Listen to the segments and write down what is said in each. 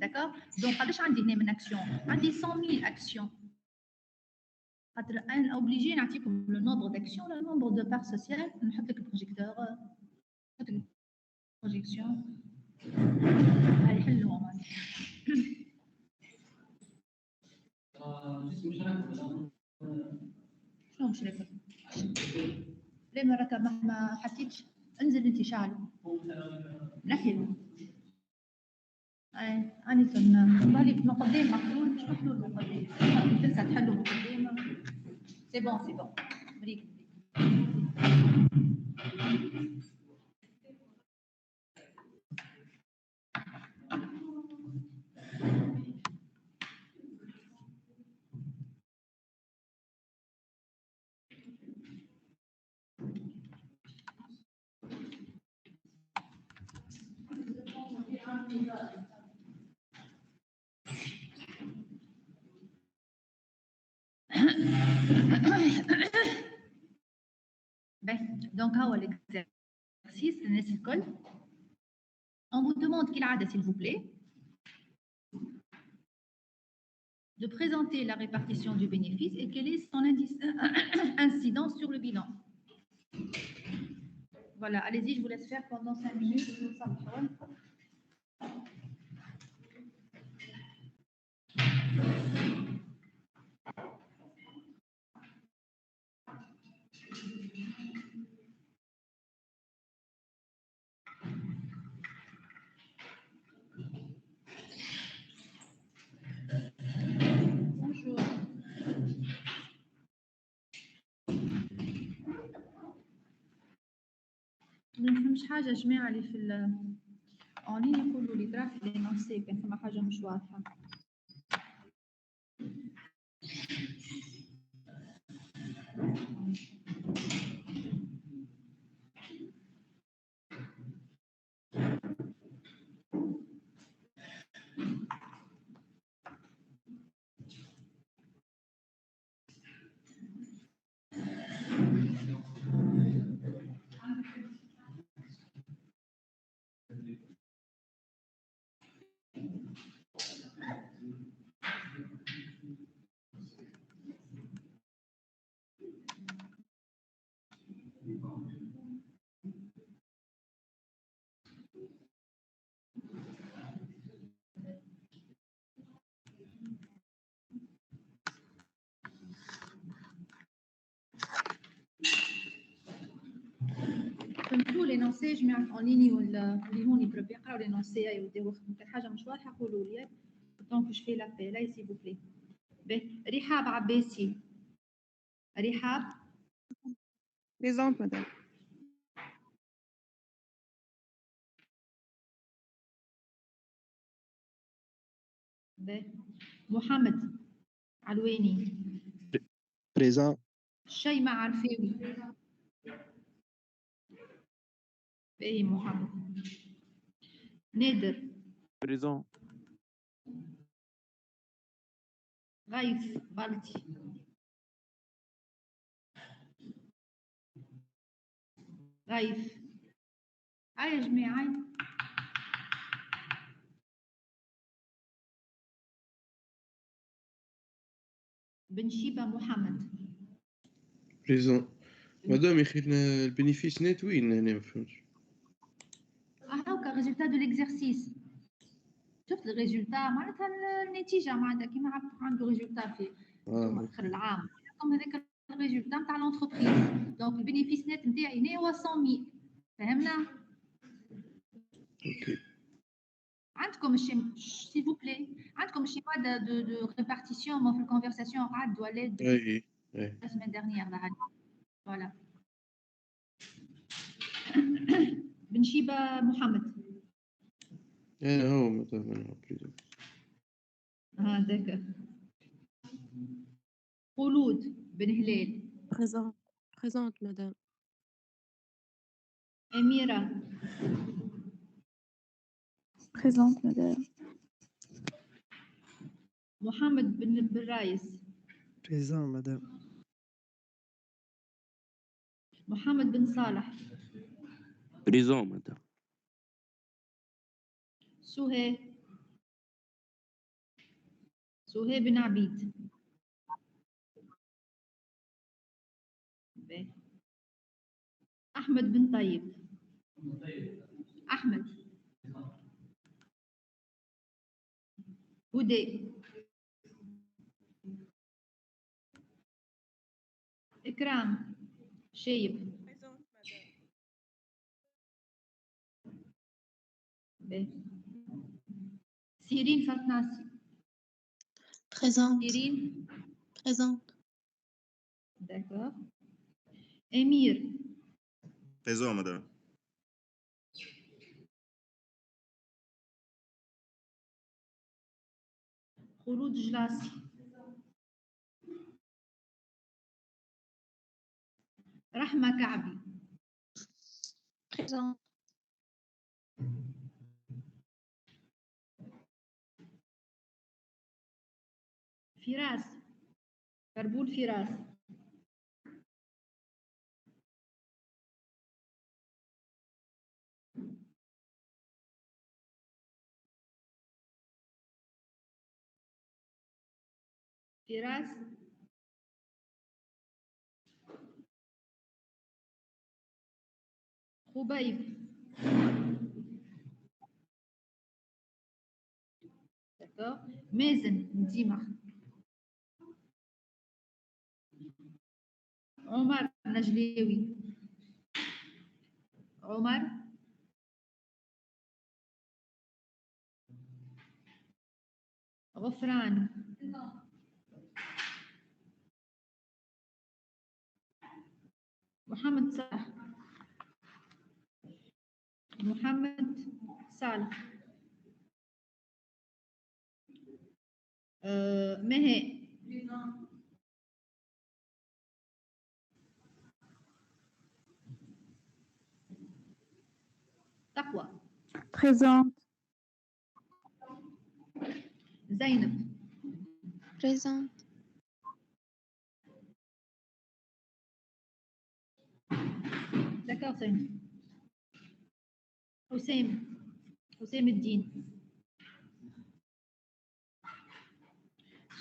d'accord. Donc قداش عندي هنا من اكسيون؟ عندي 100,000 اكسيون. خاطر انا اوبليجي نعطيكم لو نومبر داكسيون ولا نومبر دو بار سوسيال. نحط لك البروجيكتور، نحط لك البروجيكسيون. هاي حلوهم هاي. شنو مش راكب؟ ليه ما ركب ما حكيتش؟ انزل انت شعلي. نحي. اي اني بالي مقدم محلول مش محلول مقدم. تنسى تحلوا مقدمه. سي بون سي بون. مريك. Donc, l'exercice, on vous demande s'il vous plaît, de présenter la répartition du bénéfice et quel est son incidence sur le bilan. Voilà, allez-y, je vous laisse faire pendant 5 minutes. Bonjour. ما نفهمش حاجة جماعة اللي في اونلاين يقولوا لي تراه في لينونسي كان فما حاجة مش واضحة. فهمتوا لينونسي جماعة اونلاين ولا اللي هون يقراو يقراو لينونسي يديروا كان حاجة مش واضحة قولوا لي. دونك جو في لابيل s'il vous plaît. رحاب عباسي. رحاب. Présente, madame. محمد علواني. Présent. شيماء عرفاوي. باهي محمد. نادر. Présent. غيث بلتي. غيث. هاي يا جماعة. بن شيبة محمد. Présent. Madame, le bénéfice net, oui, ما فهمتش. هاكا الريزولتا دو ليكزارسيس. شفت الريزولتا معناتها النتيجة معناتها كيما عنده ريزولتا في آخر العام. كم هذاك الريزولتا نتاع لونتربريز. دونك البينيفيس نت نتاعي هنا هو 100,000. فهمنا؟ اوكي. عندكم s'il vous plaît عندكم schéma de répartition في الكونفرساسيون قعد ولا اي la semaine dernière là. Voilà. بن شيبة محمد. انا هو مثلا هذاك. خلود بن هلال. Présente, madame. أميرة. Présente, madame. محمد بن رايس. Présent, madame. محمد بن صالح. Présent, madame. سهى. سهيب بن عبيد. باهي. أحمد بن طيب. أحمد. هدى. إكرام. شايب. باهي. سيرين فرناسي. Présente. سيرين. Présente. D'accord. Émir. Présent, madame. خلود جلاسي. رحمة كعبي. Présente. فراس. كربول فراس. فراس. خبيب. D'accord. مازن ديما. عمر نجليوي. عمر. غفران. محمد صالح. محمد صالح. مها. تقوى. Présente. زينب. Présente. D'accord, زينب. حسام. حسام الدين.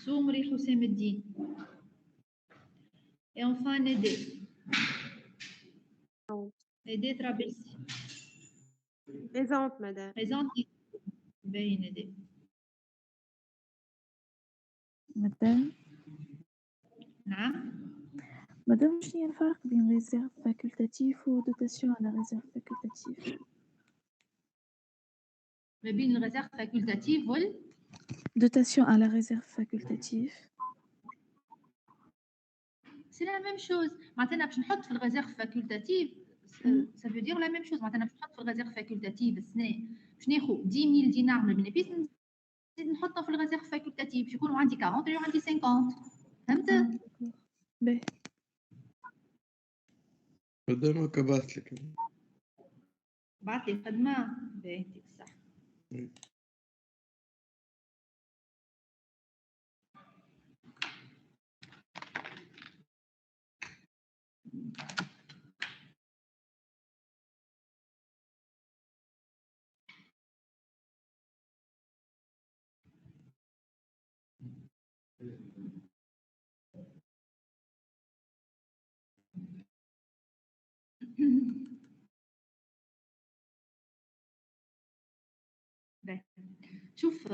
سومري حسام الدين. Et enfin Nédé. Nédé Trabelsi. Présente, madame. Présente. باهي Nédé. Madame. نعم. Madame, شنو هي الفرق بين réserve facultative و dotation à la réserve facultative? ما بين الريزيرف فاكولتاتيف وال Dotation à la réserve facultative. سي لا ميم شوز. معناتها باش نحط في الريزيرف فاكولتاتيف سا فو دير لا ميم شوز. معناتها باش نحط في الريزيرف فاكولتاتيف السنه باش ناخذ 10000 دينار من البينيفيس نزيد نحطه في الريزيرف فاكولتاتيف باش يكونوا عندي 40 ولا عندي 50. فهمت؟ باهي. مادام هكا بعثت لك. بعث لي خدمه. باهي يعطيك الصحه. باهي. شوف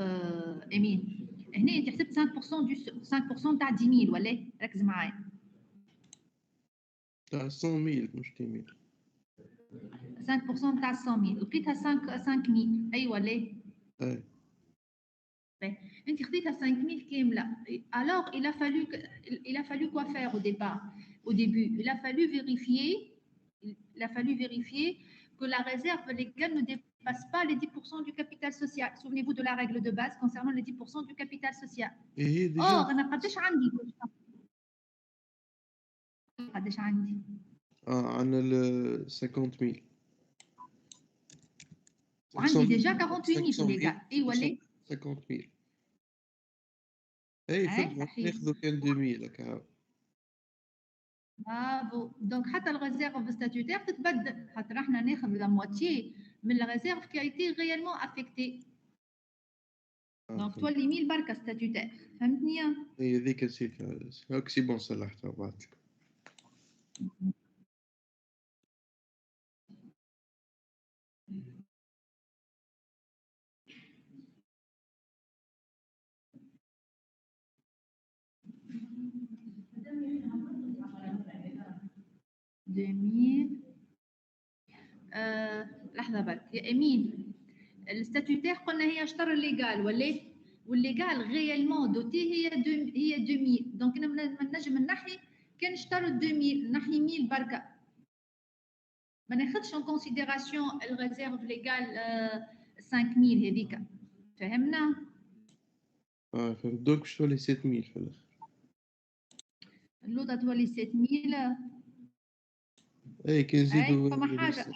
امين هنا انت حسبت 5% تاع 10000 ولا ركز معايا. تاع 100000 مش 10000. 5% تاع 100000 لقيتها 5000 اي ولا اي انت خديتها 5000 كامله. alors il a fallu quoi faire au début il a fallu vérifier que la réserve légale ne dépasse pas les 10% du capital social. Souvenez-vous de la règle de base concernant les 10% du capital social. هي ديجا. انا قداش عندي عندنا ال 50000 وعندي ديجا 48000 ليغال. اي ولا 50000. اي فهمت. ناخذوا كان 2000 هكا. برافو. دونك حتى الريزيرف ستاتيوتير تتبدل خاطر احنا ناخذ لا موتيي من الريزيرف كي ايتي ريالمون افيكتي. دونك تولي 1000 بركه ستاتيوتير، فهمتني؟ هي ذيك نسيتها. هاك سي بون صلحتها بعدك. لحظه برك يا امين. الستاتيوتير قلنا هي شطر الليغال ولا والليغال غيالمون دوتي هي 2000. دونك انا ما نجم نحي كان شطر 2000 نحي 1000 بركه، ما ناخذش اون كونسيديراسيون الريزيرف ليغال 5000 هذيك، فهمنا؟ فهمت. دوك باش تولي 7000 في الاخر. اللوطه تولي 7000. اي كي نزيدو فما حاجه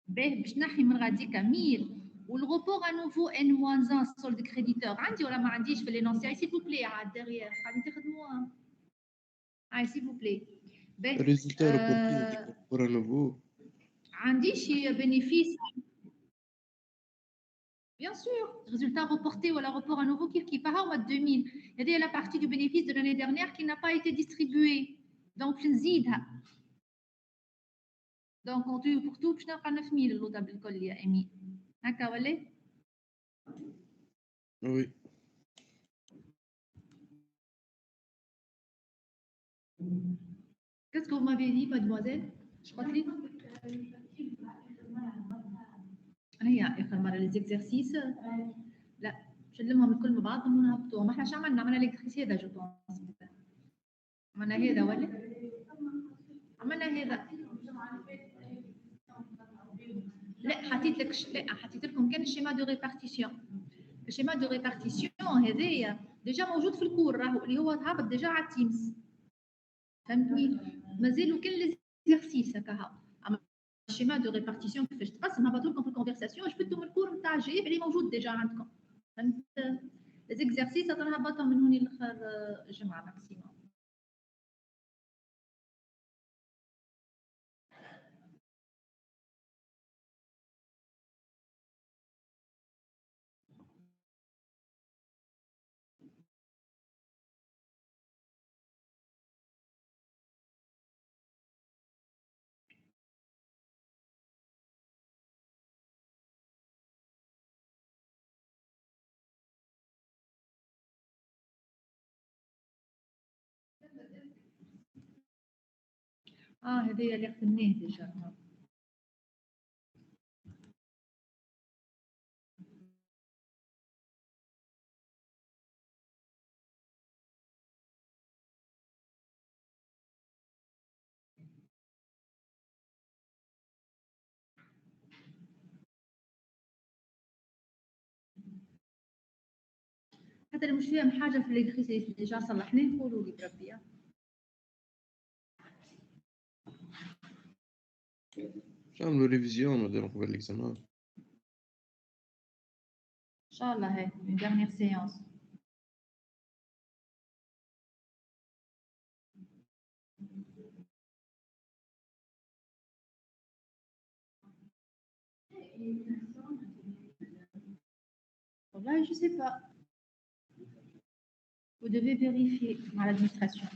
باهي باش نحي من غاديك 1000 والغوبور انوفو ان موان 1 سولد كريديتور عندي ولا ما عنديش في لينونسي؟ سي بو بلي عاد ديغيير غادي تخدموها. سي بو بلي. باهي الريزلتا روبورتي بور نوفو. عندي شي bénéfice. Bien sûr, résultat reporté ou la report à nouveau qui part au mois de 2000. Il y a la partie du bénéfice de l'année dernière qui n'a pas été distribuée. Donc, je نزيدها. Donc, on tue pour tout, je n'ai pas 9000 l'autre بالكل يا أمين. هكا ولا؟ وي. Qu'est-ce que vous m'avez dit, mademoiselle? Je crois que هي آخر مرة les exercices. لا شلمهم الكل مع بعضهم ونهبطوهم. احنا شو عملنا؟ عملنا الإكسرسيس هذا جو بونس. عملنا هذا ولا؟ عملنا هذا. لا حطيت لك لا حطيت لكم كان الشيما دو ريبارتيسيون. الشيما دو ريبارتيسيون هذايا ديجا موجود في الكور راهو اللي هو هابط ديجا على التيمز، فهمتني؟ مازالوا كل ليزيرسيس هكا. اما الشيما دو ريبارتيسيون كيفاش تقسم هبطوا لكم في الكونفرساسيون جبتوا من الكور نتاع جيب اللي موجود ديجا عندكم، فهمت؟ ليزيكزارسيس تنهبطهم من هوني لاخر الجمعه ماكسيموم. هذايا اللي خدمناه ديجا. حتى اللي مش فاهم حاجه في ليكريسيس ديجا صلحناه قولوا لي بربي. نعملو ريفيزيون نديرو قبل الاكزامان. ان شاء الله هاي une dernière séance. والله je sais pas. Vous devez vérifier à l'administration.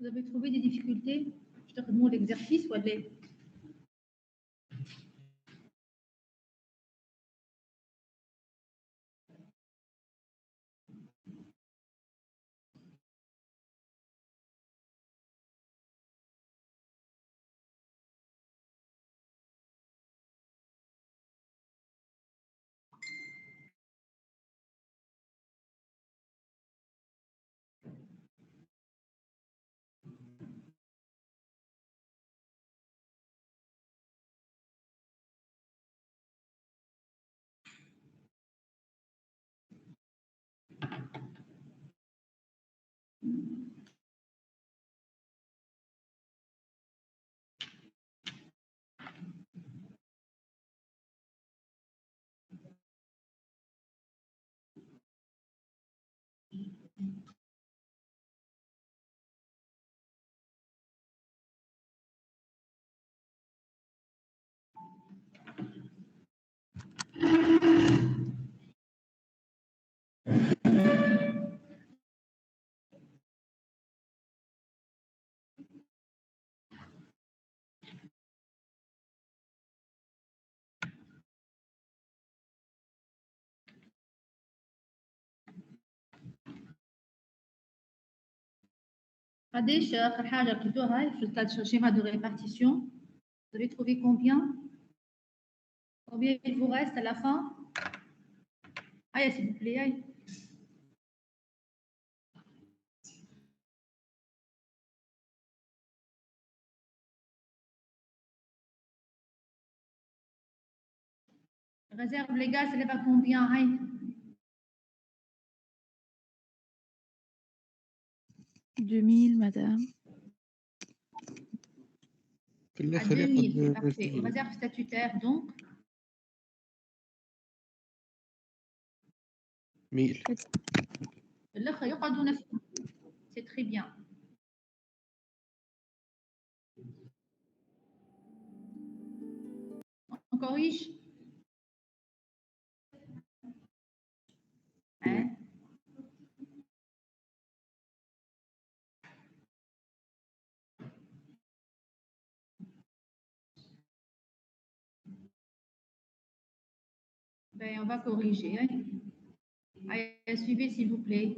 Vous avez trouvé des difficultés? Je te demande l'exercice ou aller. قديش آخر حاجة لقيتوها في الشيما de répartition? Vous avez trouvé combien? Combien il vous reste à la fin? Allez, s'il vous plaît, allez. Réserve légale, ça lève à combien? Allez. 2000 madame. في À الاخر 2000, يقعد parfait. في Réserve statutaire, donc 1000. الأخر يقعدوا نفس. C'est très bien. On corrige? Hein? Ben, on va corriger. Hein? Allez, suivez s'il vous plaît.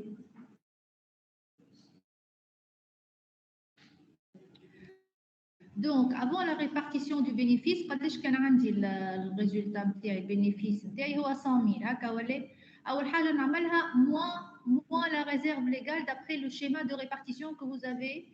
Donc, avant la répartition du bénéfice, قداش كان عندي الريزولتا نتاعي البينيفيس نتاعي هو 100,000 هكا ولا أول حاجة نعملها moins la réserve légale d'après le schéma de répartition que vous avez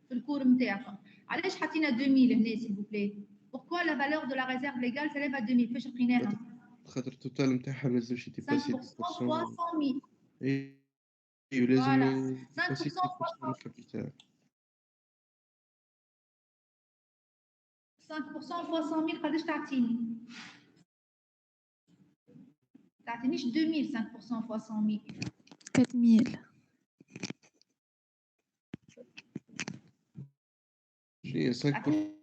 في الكور نتاعكم. علاش حطينا 2000 هنا s'il vous plaît? Pourquoi la valeur de la réserve légale s'élève à 2000? كيفاش لقيناها؟ خاطر التوتال نتاعها ما لازمش 5% يتباسي 10%. fois 100,000. ايوه لازم Voilà. يباسي 5% fois 10% من الكابيتال. 5% fois 100,000 قداش تعطيني؟ تعطينيش 2000 5% fois 100,000. 4000. شنو هي 5%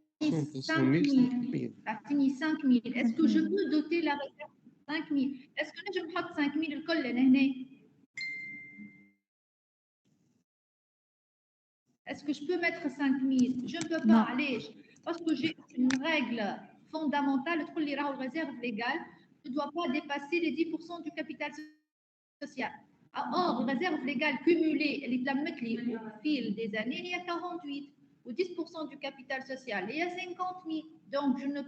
تعطيني 5,000. Est-ce que je peux doter la réserve 5,000? Est-ce que نجم نحط 5,000 الكل هنا؟ Est-ce que je peux mettre 5,000? Je ne peux pas. Allez, parce que j'ai une règle fondamentale, la réserve légale ne doit pas dépasser les 10% du capital social. Or, la réserve légale cumulée, elle est au fil des années, il y a 48. ou 10% du capital social. Il y a 50 000. Donc, je ne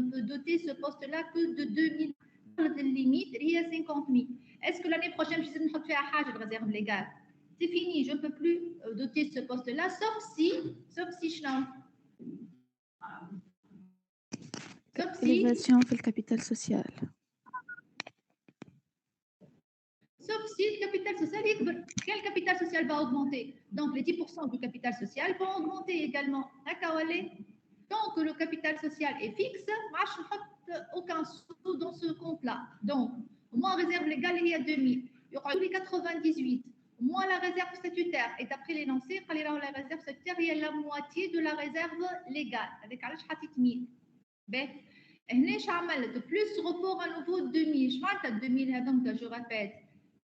peux doter ce poste-là que de 2 000. La limite, il y a 50 000. Est-ce que l'année prochaine, je vais faire une réserve légale? C'est fini, je ne peux plus doter ce poste-là, sauf si Élévation في الcapital social. Sauf si le capital social est... Quel capital social va augmenter? Donc, les 10% du capital social vont augmenter également. Tant que le capital social est fixe, je ne mets aucun sou dans ce compte-là. Donc, au moins, réserve légale, il y a 2000. Il y aura les 98. Au moins, la réserve statutaire. Et d'après l'énoncé, la réserve statutaire, il y a la moitié de la réserve légale. Avec علاش حطيت 1000. هنا اش عملت plus report à nouveau 2000. Je parle de 2000 هذوك, je répète.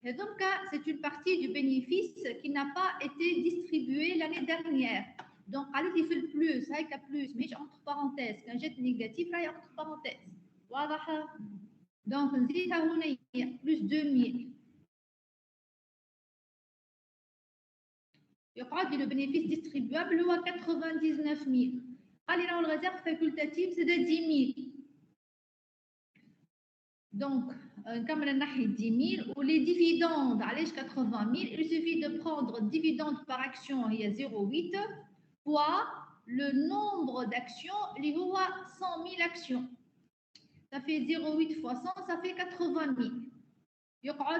Et donc, c'est une partie du bénéfice qui n'a pas été distribuée l'année dernière. Donc, il fait le plus, avec plus, mais entre parenthèses, quand j'ai négatif, là, il y a entre parenthèses. Voilà. Donc, plus 2000. Il y aura le bénéfice distribuable à 99 000. Allez, là, la réserve facultative, c'est de 10 000. Donc, comme on a 10 000, ou les dividendes, allez, 80 000, il suffit de prendre dividende par action, il y a 0,8, fois le nombre d'actions, il y a 100 000 actions. Ça fait 0,8 fois 100, ça fait 80 000. Il y aura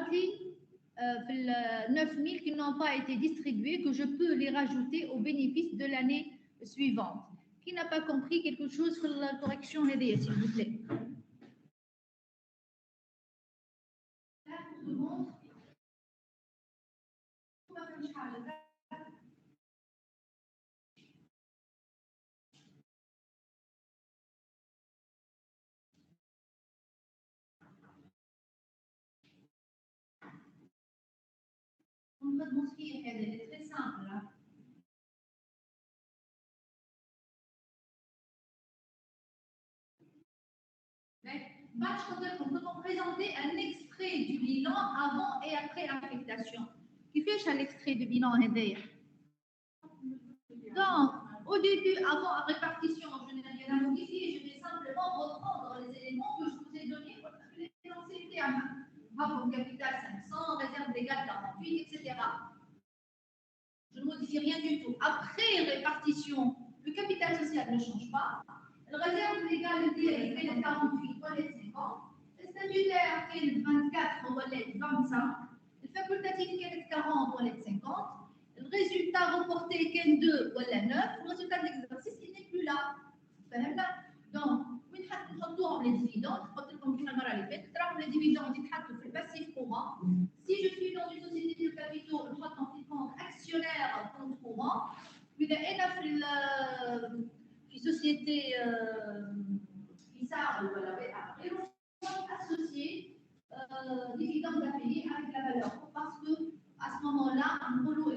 9 000 qui n'ont pas été distribués, que je peux les rajouter au bénéfice de l'année suivante. Qui n'a pas compris quelque chose sur la correction, s'il vous plaît? Elle est très simple. Là. Nous allons présenter un extrait du bilan avant et après affectation. Qui fait l'extrait du bilan? Donc, au début, avant la répartition, je n'ai rien à modifier. Je vais simplement reprendre les éléments que je vous ai donnés. C'était un rapport capital 500, réserve légale 48, etc. Je ne modifie rien du tout. Après répartition, le capital social ne change pas. La réserve légale est 48, ou 50. Le statutaire est 24, ou 25. Le facultatif est 40, ou 50. Le résultat reporté est 2, ou 9. Le résultat de l'exercice, il n'est plus là. Donc, nous les dividendes. Les dividendes, ils le passif courant. Si je suis dans une société de capitaux, je dois en actionnaire compte courant. Puis il y a une société qui s'arrête, après, associé dividendes à payer avec la valeur. Parce que à ce moment-là,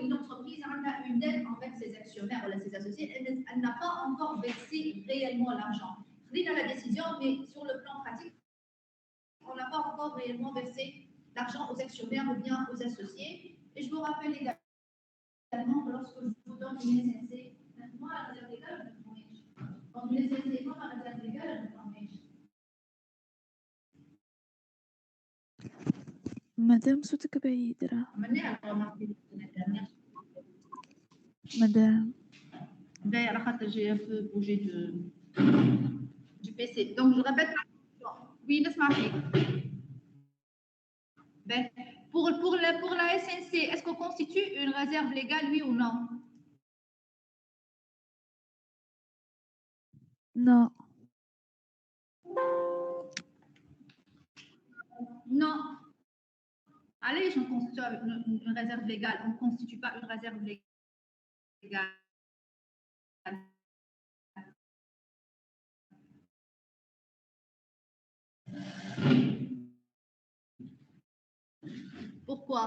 une entreprise a une dette envers ses actionnaires ou ses associés, elle n'a pas encore versé réellement l'argent. Il a la décision, mais sur le plan pratique, on n'a pas encore réellement versé l'argent aux actionnaires ou bien aux associés. Et je vous rappelle également que lorsque je vous donne une SNC, moi, la réserve légale, je me prends. Quand une SNC, moi, la réserve légale, je me prends. Madame صوتك بعيد راه. Madame. D'ailleurs, j'ai un peu bougé du PC. Donc, je répète ma question. Oui, laisse-moi faire. Pour la SNC, est-ce qu'on constitue une réserve légale, oui ou non? Non. Non. Allez, on constitue une réserve légale. On ne constitue pas une réserve légale. Pourquoi?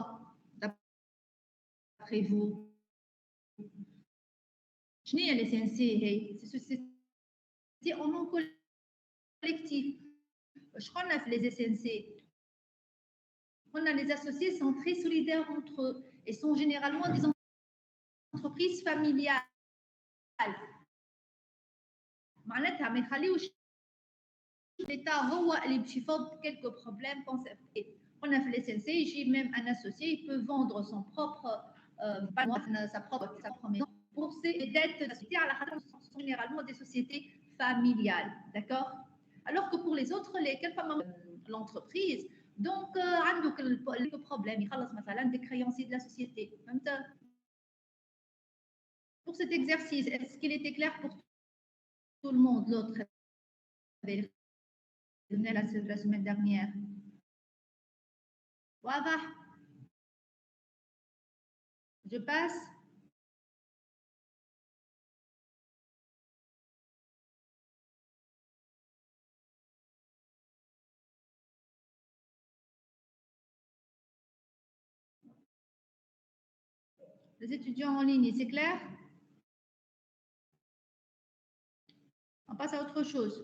D'après vous? Je n'ai les SNC, c'est en nom collectif. Je connais les SNC. On a les associés sont très solidaires entre eux et sont généralement des entreprise familiale معناتها ما يخليوش l'État هو اللي باش يفض quelques problèmes concertés. On a fait les SNC, même un associé il peut vendre son propre sa propre maison pour ses dettes d'associés à la sont généralement des sociétés familiales, d'accord? Alors que pour les autres, l'entreprise, donc عندك le problème يخلص مثلا des créanciers de la société. Pour cet exercice, est-ce qu'il était clair pour tout le monde? L'autre la semaine dernière. واضح. Je passe. Les étudiants en ligne, c'est clair? On passe à autre chose.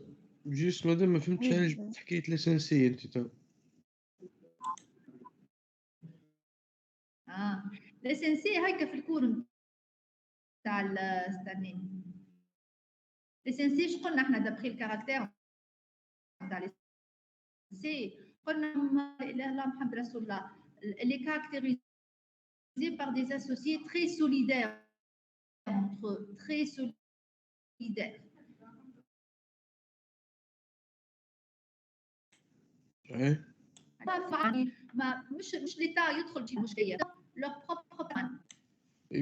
Juste madame ما فهمتش علاش حكاية ليسانسي انت تو. ليسانسي هكا في الكور تاع استني. ليسانسي شو قلنا احنا دابخي الكاركتير تاع ليسانسي قلنا لا اله الا الله محمد رسول الله اللي caractérisé par des associés très solidaires entre eux, très solidaires. ما مش ليتا يدخل في مشكله leur propre plan.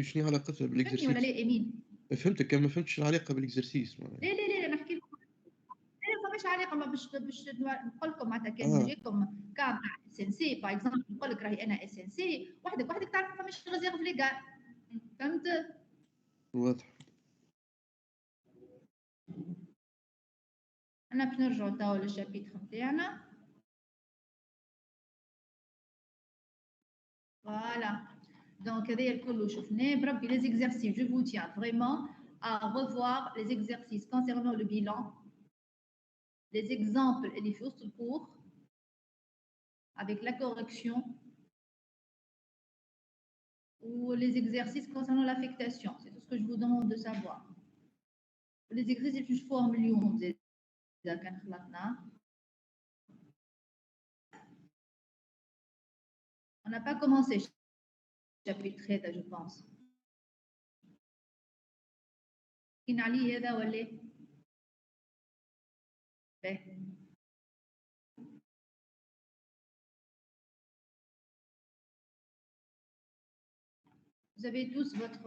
شنو علاقتها بالاكزرسيس؟ ولا لا امين؟ فهمتك كان ما فهمتش العلاقه بالاكزرسيس. لا نحكي لكم. لا ما فيش علاقه ما باش نقول لكم معناتها كان نجيكم كام اس ان سي باغ اكزومبل نقول لك راهي انا اس ان سي وحدك تعرف ما فماش ريزيرف ليغال. فهمت؟ واضح. انا باش نرجعوا توا للشابيتر نتاعنا. Voilà. Donc, les exercices, je vous tiens vraiment à revoir les exercices concernant le bilan, les exemples et les fausses cours avec la correction ou les exercices concernant l'affectation. C'est tout ce que je vous demande de savoir. Les exercices, je forme on n'a pas commencé. chapitre 3 je pense. كاين عليه هذا ولا؟ Vous avez tous votre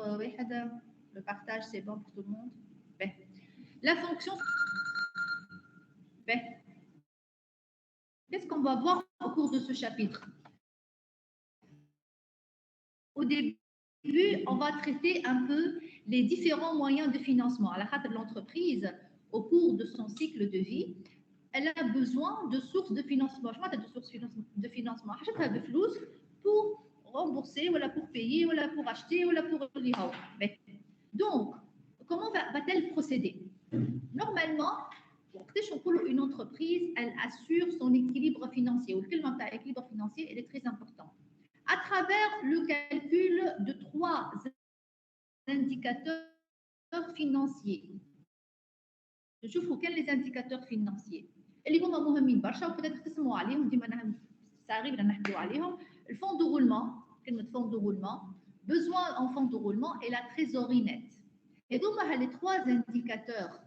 le partage c'est bon pour tout le monde. La fonction. Qu'est-ce qu'on va voir au cours de ce chapitre? Au début, on va traiter un peu les différents moyens de financement. À la fin de l'entreprise, au cours de son cycle de vie, elle a besoin de sources de financement. Je de sources de financement. Pour rembourser, ou pour payer, ou pour acheter, ou pour lire. Donc, comment va-t-elle procéder? Normalement, une entreprise, elle assure son équilibre financier. Ou le équilibre financier, il est très important. À travers le calcul de 3 indicateurs financiers. Je trouve quels les indicateurs financiers. اللي هما مهمين برشا وبدات تسمعوا عليهم ديما صغير نحكيو عليهم. Le fonds de roulement, كلمة fonds de roulement, besoin en fonds de roulement et la trésorerie nette. Et donc les 3 indicateurs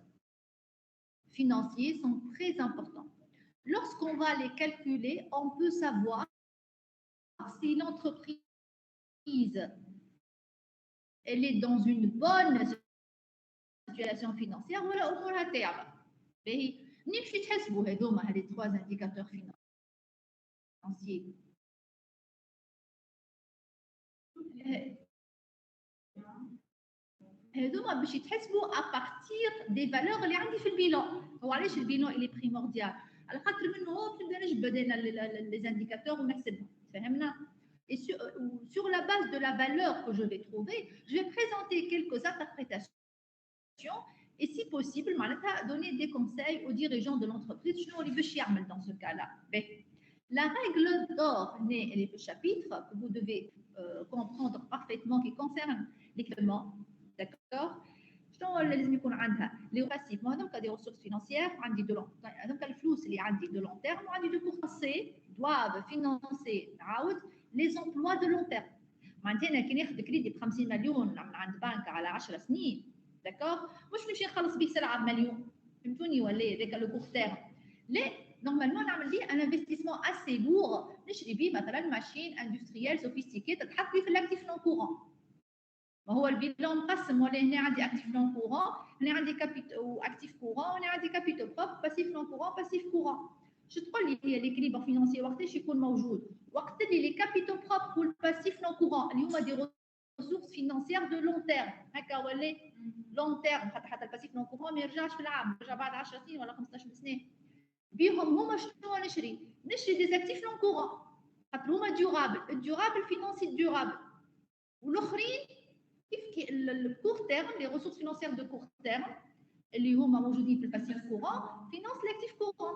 financiers sont très importants. Lorsqu'on va les calculer, on peut savoir si l'entreprise elle est dans une bonne situation financière ou امورها تاعبه. باهي نمشي تحسبوا هذوما les 3 indicateurs financiers. هذوما باش يتحسبوا à partir des valeurs اللي عندي في البيلان. هو علاش البيلان il est primordial؟ على خاطر منه هو نبدا نجبد انا les indicateurs ونحسبهم. فهمنا؟ Et sur la base de la valeur que je vais trouver, je vais présenter quelques interprétations et si possible, donner des conseils aux dirigeants de l'entreprise. Dans ce cas-là, la règle d'or n'est le chapitre que vous devez comprendre parfaitement qui concerne l'équipement, d'accord. شنو لازم يكون عندها لي باسيف هذوك دي ressources financières عندي دو لون هذوك الفلوس اللي عندي دو لون تيرم وعندي دو كور سي doivent financer نعاود les emplois de long terme. معناتها انا كي ناخذ كريدي ب 50 مليون من عند بنك على 10 سنين داكور مش نمشي نخلص به سلعه بمليون فهمتوني ولا هذاك لو كور تيرم لا نورمالمون نعمل بيه ان انفستيسمون اسي لور نشري بيه مثلا ماشين اندستريال سوفيستيكي تتحط لي في الاكتيف نون كورون. ما هو البيلون مقسم ولا هنا عندي اكتيف نون كورون هنا عندي كابيتو اكتيف كورون هنا عندي كابيتو بروب باسيف نون كورون باسيف كورون. شو تقول لي هي ليكليبر فينانسي وقتاش يكون موجود؟ وقت اللي لي كابيتو بروب والباسيف نون كورون اللي هما دي ressources financières de long terme هكا ولا لونغ تيرم حتى الباسيف نون كورون ما يرجعش في العام يرجع بعد 10 سنين ولا 15 سنه بيهم هما شنو نشري دي زاكتيف نون كورون خاطر هما ديورابل الديورابل فينانسي ديورابل والاخرين كيف الكور تيرم لي ressources financières de court terme اللي هما موجودين في الباسيف كورون فينانس لاكتيف كورون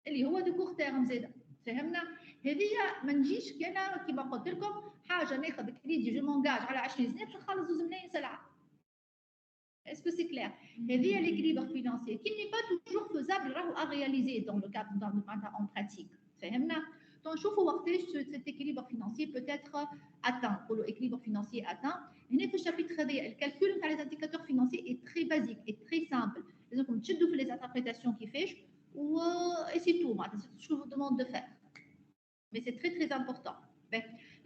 اللي هو دو كور تيرم زاده فهمنا. هذه ما نجيش كنا كيما قلت لكم حاجه ناخذ كريدي جو مونجاج على 20 سنه باش نخلص 2 ملايين سلعه. اسكو سي كلير؟ هذه ليكليبر فينانسي كي ني با توجور فوزابل راهو ا رياليزي دون لو كاب معناتها اون براتيك فهمنا. نشوفوا وقتاش سيت اكيليبر فينانسي بوتيتر اتان نقولوا اكيليبر فينانسي اتان. هنا في الشابيتر هذا الكالكول نتاع لي انديكاتور فينانسي اي تري بازيك اي تري سامبل لازمكم تشدوا في لي انتربريتاسيون كيفاش و اي سي تو معناتها شو vous demande de faire. Mais c'est très très important.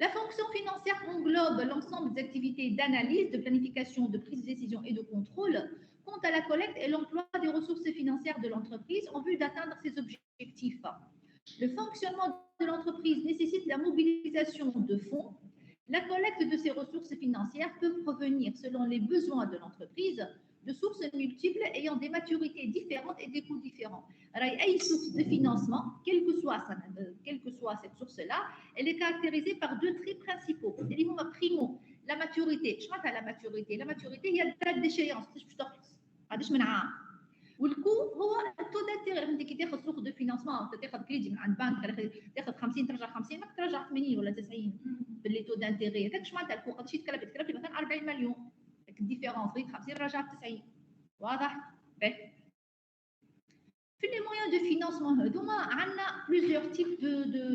La fonction financière englobe l'ensemble des activités d'analyse, de planification, de prise de décision et de contrôle quant à la collecte et l'emploi des ressources financières de l'entreprise en vue d'atteindre ses objectifs. Le fonctionnement de l'entreprise nécessite la mobilisation de fonds. La collecte de ces ressources financières peut provenir, selon les besoins de l'entreprise, de sources multiples ayant des maturités différentes et des coûts différents. Alors, une source de financement, quelle que soit cette source-là, elle est caractérisée par deux traits principaux. Primo, la maturité. Je pense à la maturité. La maturité, il y a le date d'échéance. والcoût هو التو دانتيغي. انت كي تاخذ سوق دو فينانسمون تاخذ كريدي من عند بنك تاخذ 50 ترجع 50 ماك ترجع 80 ولا 90 باللي تو دانتيغي هذاك اش معناتها الكو قداش يتكلف لي مثلا 40 مليون ديك الديفيرونس بين 50 رجع 90 واضح. في لي مويان دو فينانسمون هذوما عندنا بليزيور تيب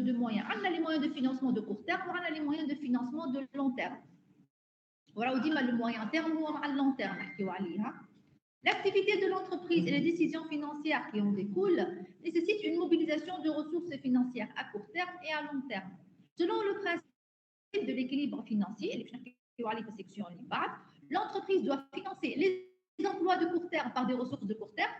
دو مويان. عندنا لي مويان دو فينانسمون دو كور تيرم وعندنا لي مويان دو فينانسمون دو لون تيرم. وراو ديما لو مويان تيرم هو مع اللون تيرم نحكيو عليها. L'activité de l'entreprise et les décisions financières qui en découlent nécessitent une mobilisation de ressources financières à court terme et à long terme. Selon le principe de l'équilibre financier, l'entreprise doit financer les emplois de court terme par des ressources de court terme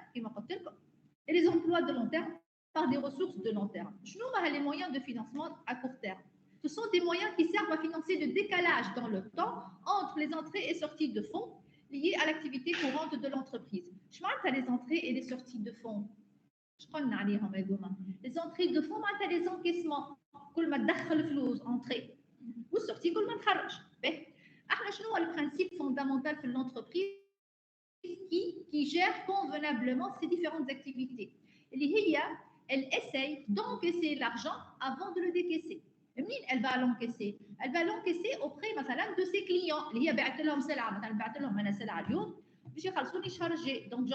et les emplois de long terme par des ressources de long terme. Je nous les moyens de financement à court terme. Ce sont des moyens qui servent à financer le décalage dans le temps entre les entrées et sorties de fonds liées à l'activité courante de l'entreprise. Je m'arrête à les entrées et les sorties de fonds. Je connais les entrées de fonds, c'est les encaissements. كل ما تدخل فلوس entrée والsortie كل ما تخرج. احنا شنو هو البرانسيب فوندامونتال في l'entreprise qui gère convenablement ces différentes activités. اللي هي elle essaye d'encaisser l'argent avant de le décaisser. منين elle va l'encaisser? Elle va l'encaisser auprès مثلا de ses clients اللي هي بعت لهم سلعه مثلا بعت لهم انا سلعه اليوم باش يخلصوني الشهر الجاي دونك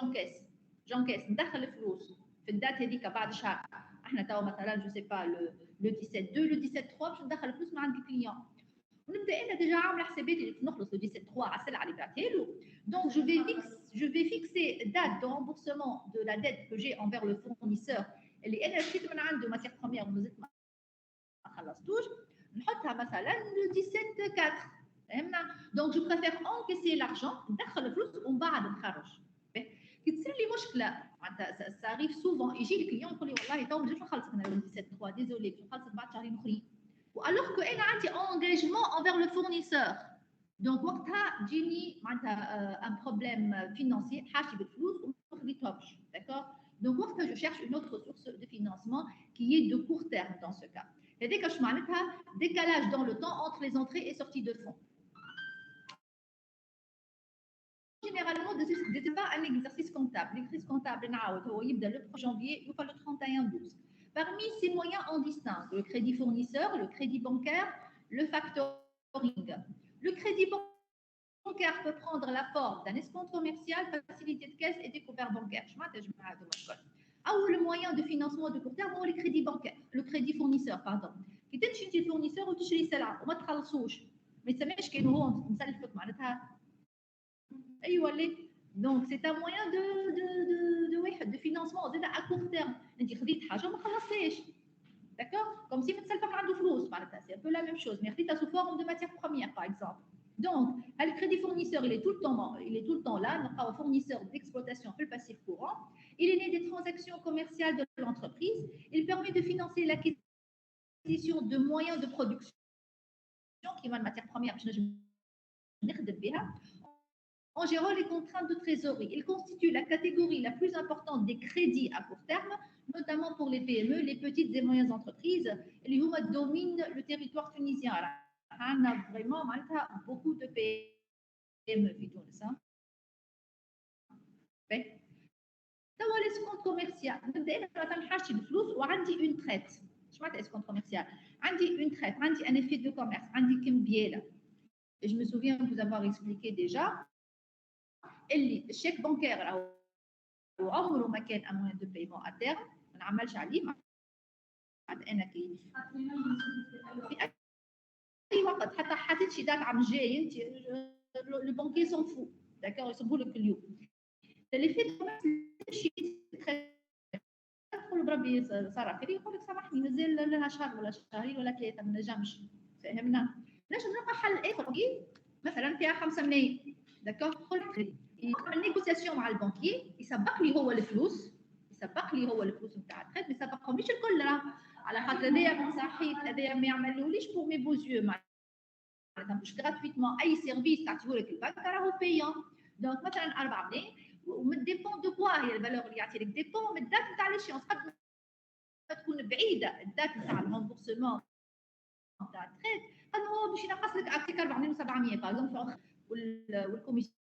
جونكيس ندخل فلوس في الدات هذيك بعد شهر. احنا توا مثلا جو سي با لو 17 2 لو 17 3 باش ندخل فلوس من عند الكليون ونبدا انا ديجا عامله حساباتي اللي نخلص لو 17 3 على السلعه اللي بعتها له. دونك je vais fixer date de remboursement de la dette que j'ai envers le fournisseur اللي انا شريت من عنده ماتير بروميير ومازلت ما خلصتوش نحطها مثلا لو 17 4 فهمنا. دونك جو بريفير انكيسي لارجون ندخل الفلوس ومن بعد نخرج. كي تصير لي مشكله معناتها ساريف سوفون يجي الكليون يقول لي والله تو مازلت نخلص انا لو 17 3 ديزولي باش نخلص بعد شهرين اخرين والوغ كو انا عندي انجاجمون انفير لو فورنيسور. دونك وقتها تجيني معناتها ان بروبليم فينانسي حاجتي بالفلوس وما خديتهمش داكور. دونك وقتها جو شيرش اون اوتر سورس دو فينانسمون كي اي دو كور تيرم دون سو كا. هذيك اش معناتها décalage dans le temps entre les entrées et sorties de fonds. Généralement, ce n'est pas un exercice comptable. L'exercice comptable, il le 1er janvier, il faut le 31/12. Parmi ces moyens, on distingue le crédit fournisseur, le crédit bancaire, le factoring. Le crédit bancaire bancaire peut prendre la forme d'un escompte commercial, facilité de caisse et découvert bancaire. Le moyen de financement de court terme هو le crédit bancaire, le crédit fournisseur, pardon. كي تمشي انت الفورنيسور وتشري سلعه وما تخلصوش ما يسميش كاين هو مسلفك معناتها ايوه اللي دونك سي ان موين de financement زاد à court terme انت خديت حاجه وما خلصتيش d'accord comme si متسلفك عنده فلوس معناتها c'est un peu la même chose mais خديتها sous forme de matière première par exemple. Donc, le crédit fournisseur, il est tout le temps là. Un fournisseur d'exploitation fait le passif courant. Il est né des transactions commerciales de l'entreprise. Il permet de financer l'acquisition de moyens de production, qui est une matière première, en gérant les contraintes de trésorerie. Il constitue la catégorie la plus importante des crédits à court terme, notamment pour les PME, les petites et moyennes entreprises. Les dominent le territoire tunisien. On a vraiment beaucoup de PME في تونس. توا الاسكونت كوميرسيال مبدئيا مثلا حاجتي بفلوس وعندي اون تريت. اش معناتها اسكونت كوميرسيال؟ عندي اون تريت، عندي ان افي دو كوميرس، عندي كم بياله. Je me souviens vous avoir expliqué déjà اللي الشيك بانكير راهو عمره ما كان ان موين دو بايمون ا تيرم، ما نعملش عليه معناتها انا كي اي وقت حتى حطيت شي دات عام جاي انت لو بانكي سون فو داكور يصبوا لك اليوم اللي شي تقول بربي صار خير يقول لك سامحني مازال لها شهر ولا شهرين ولا ثلاثه ما نجمش فهمنا نجم نلقى حل اخر مثلا فيها 5 ملايين داكور يعمل نيغوسياسيون مع البنكي يسبق لي هو الفلوس نتاع الخدمه ما يسبقهمش الكل راه على خاطر هذايا من صحيت هذايا ما يعملوليش بور مي بوزيو معناتها مش غراتويتمون اي سيرفيس تعطيهولك البنك راهو بيون دونك مثلا 4 ملايين ومن ديبون دو كوا هي الفالور اللي يعطي لك ديبون من الدات نتاع ليشيونس قد ما تكون بعيده الدات نتاع الرامبورسمون نتاع التريد قد هو باش ينقص لك اكتيك 4700 باغ اكزومبل والكوميسيون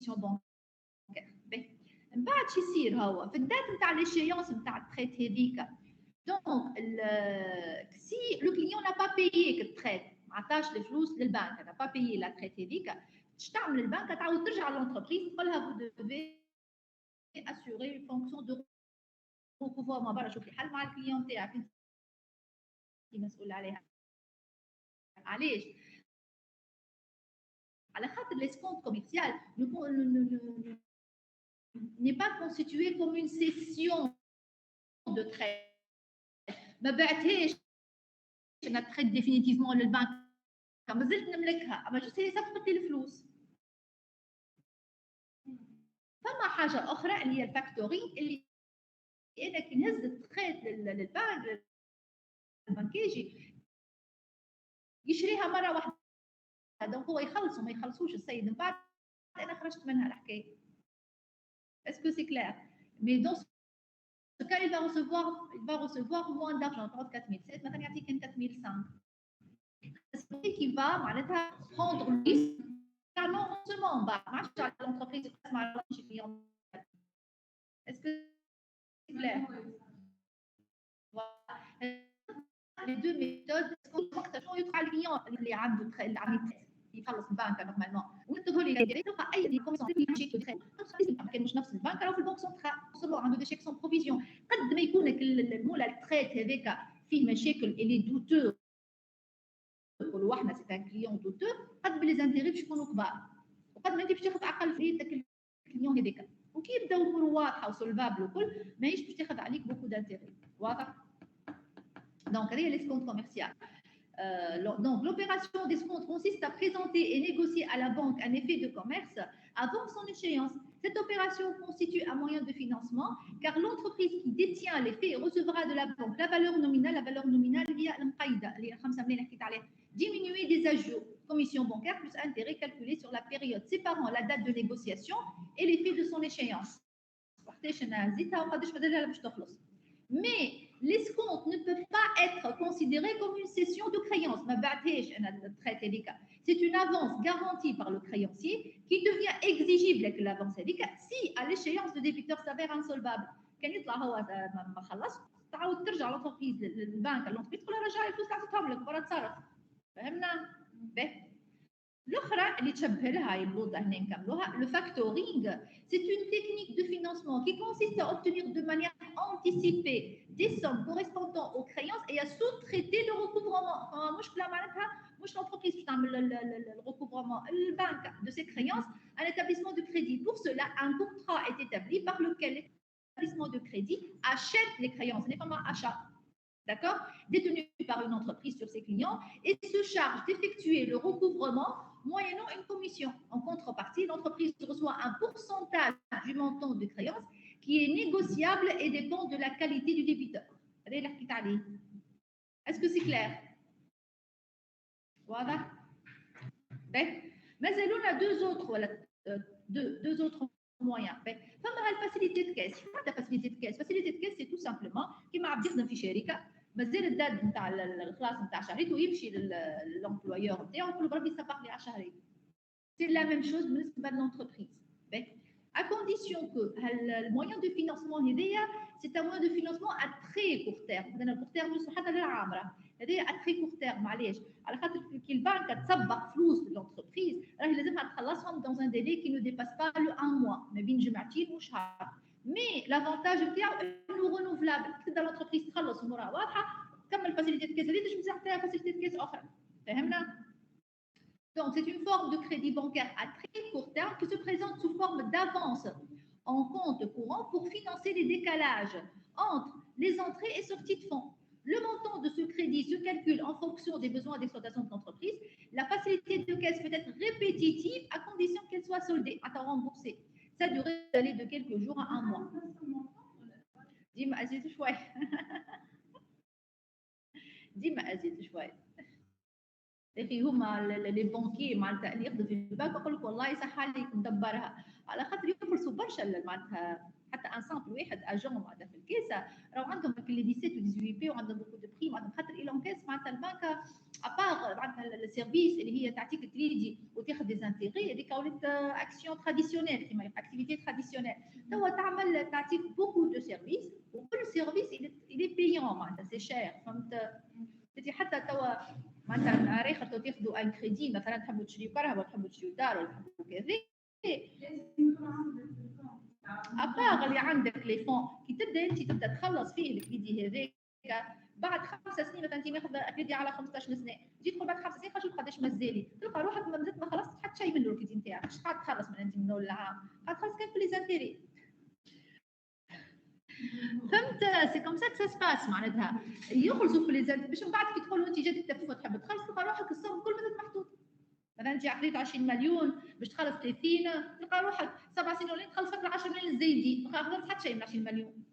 بنكير. من بعد شو يصير هو في الدات نتاع ليشيونس نتاع التريد هذيك دونك سي لو كليون n'a pas payé التريد ما عطاش الفلوس للبنك n'a pas payé لا تريد هذيك اش تعمل البنك تعاود ترجع للونتربريز تقول لها vous devez assurer une fonction de recouvrement برا شوفي حل مع الكليون تاعك انت مسؤول عليها علاش على خاطر l'escompte commercial n'est pas constitué comme une cession de trade ما بعتهاش انا تريد ديفينيتيفمون للبنك ما زلت نملكها اما جوست هي صفقت لي الفلوس. فما حاجه اخرى اللي هي الفاكتورينغ اللي انا كي نهز التريد للبنك البنكيجي يشريها مره واحده دونك هو يخلص وما يخلصوش السيد من بعد انا خرجت منها الحكايه. اسكو سي كلير مي دون ce cas, il va recevoir moins d'argent, 4007, maintenant il y a 4005. C'est qui va prendre le risque non seulement marche à l'entreprise, est-ce que c'est clair? Les deux méthodes, اللي عنده يخلص البنك نورمالمون وينتبهوا لي تلقى اي كوميسيون كان مش نفس البنك راهو في البنك سونترال عنده دي شيك سون بروفيزيون قد ما يكون المولا التريت هذاك فيه مشاكل اللي دوتو نقولوا احنا سي ان كليون دوتو قد ما لي زانتيري باش يكونوا كبار وقد ما انت باش تاخذ اقل في يدك الكليون هذاك وكي يبداو يكونوا واضحه وسولفابل وكل ماهيش باش تاخذ عليك بوكو دانتيري واضح. دونك هذه ليسكونت كوميرسيال. Donc, l'opération d'escompte consiste à présenter et négocier à la banque un effet de commerce avant son échéance. Cette opération constitue un moyen de financement car l'entreprise qui détient l'effet recevra de la banque la valeur nominale via l'mqaïda, diminuée des ajouts, commission bancaire plus intérêt calculé sur la période séparant la date de négociation et l'effet de son échéance. Mais l'escompte ne peut pas être considéré comme une cession de créance. C'est une avance garantie par le créancier qui devient exigible avec l'avance si à l'échéance le débiteur s'avère insolvable. كان يطلع هو ما خلص تعاود ترجع لونتربريز للبنك تقول له رجع لي الفلوس اللي عطيتهم لك برا تصرف فهمنا؟ L'autre, اللي تشبه لها يبوض هنا نكملوها le factoring, c'est une technique de financement qui consiste à obtenir de manière anticipée des sommes correspondant aux créances et à sous-traiter le recouvrement. المشكلة معناتها مش l'entreprise qui تعمل le recouvrement, le banque de ses créances, un établissement de crédit. Pour cela, un contrat est établi par lequel l'établissement de crédit achète les créances, ce n'est pas un achat. D'accord, détenu par une entreprise sur ses clients et se charge d'effectuer le recouvrement moyennant une commission. En contrepartie, l'entreprise reçoit un pourcentage du montant de créance qui est négociable et dépend de la qualité du débiteur. Est-ce que c'est clair? Voilà. Mais elle a deux autres moyens. La facilité de caisse. La facilité de caisse. Facilité de caisse, c'est tout simplement qui m'a bien في شركة مازال الداد نتاع الخلاص نتاع شهريته يمشي للامبلويور نتاعو يقول له بربي سبق لي على شهريته. C'est la même chose بالنسبة للentreprise. À condition que le moyen de financement c'est un moyen de financement à très court terme. مثلا court terme مش حتى للعامرة. هذه à très court terme معليش على خاطر كي البنك تسبق فلوس للانتربريز راهي لازمها تخلصهم dans un délai qui ne dépasse pas le 1 mois ما بين جمعتين وشهر. مي لافونتاج نتاعو انه رينوفلابل تقدر الانتربريز تخلص امورها واضحه تكمل فاسيليتي كيس هذه تنجم تزعم فيها فاسيليتي كيس اخرى. فهمنا؟ Donc, c'est une forme de crédit bancaire à très court terme qui se présente sous forme d'avance en compte courant pour financer les décalages entre les entrées et sorties de fonds. Le montant de ce crédit se calcule en fonction des besoins d'exploitation de l'entreprise. La facilité de caisse peut être répétitive à condition qu'elle soit soldée, à remboursée. Sa durée peut aller de quelques jours à 1 mois. Dis-moi, c'est chouette. Dis-moi, c'est chouette. اخي هما لي بونكي معناتها اللي ياخذوا في البنك يقول لك والله صح عليك ندبرها على خاطر يفرسوا برشا معناتها حتى ان سامبل واحد اجون معناتها في الكيسه راهو عندهم اللي 17 و 18 بي وعندهم بوكو دو بري معناتها خاطر الى كاس معناتها البنك ابار معناتها السيرفيس اللي هي تعطيك كريدي وتاخذ دي زانتيغي هذيك ولات اكسيون تراديسيونيل كيما اكتيفيتي تراديسيونيل توا تعطيك بوكو دو سيرفيس وكل سيرفيس اللي بيون معناتها سي شير فهمت حتى توا مثلا ريخه تاخذوا ان كريدي مثلا تحبوا تشريوا كرهبه ولا تحبوا تشريوا دار ولا تحبوا كذا ابار اللي عندك لي فون كي تبدا تخلص فيه الكريدي هذاك بعد 5 سنين مثلا انت ماخذ كريدي على 15 سنه تجي تقول بعد 5 سنين خرج قداش مازالي تلقى روحك ما خلصت حتى شيء من الكريدي نتاعك اش قاعد تخلص من انت من اول العام قاعد تخلص كان في لي زانتيري فهمت سي كوم سا كو سا سباس معناتها يخلصوا في لي زانتيري باش من بعد كي تقولوا انت جاتك تفوت تحب تخلص تلقى روحك الصوم كل مازال محطوط مثلا انت عطيت 20 مليون باش تخلص 30 تلقى روحك 7 سنين ولا تخلص فك 10 مليون الزايدين تلقى خلصت حتى شيء من 20 مليون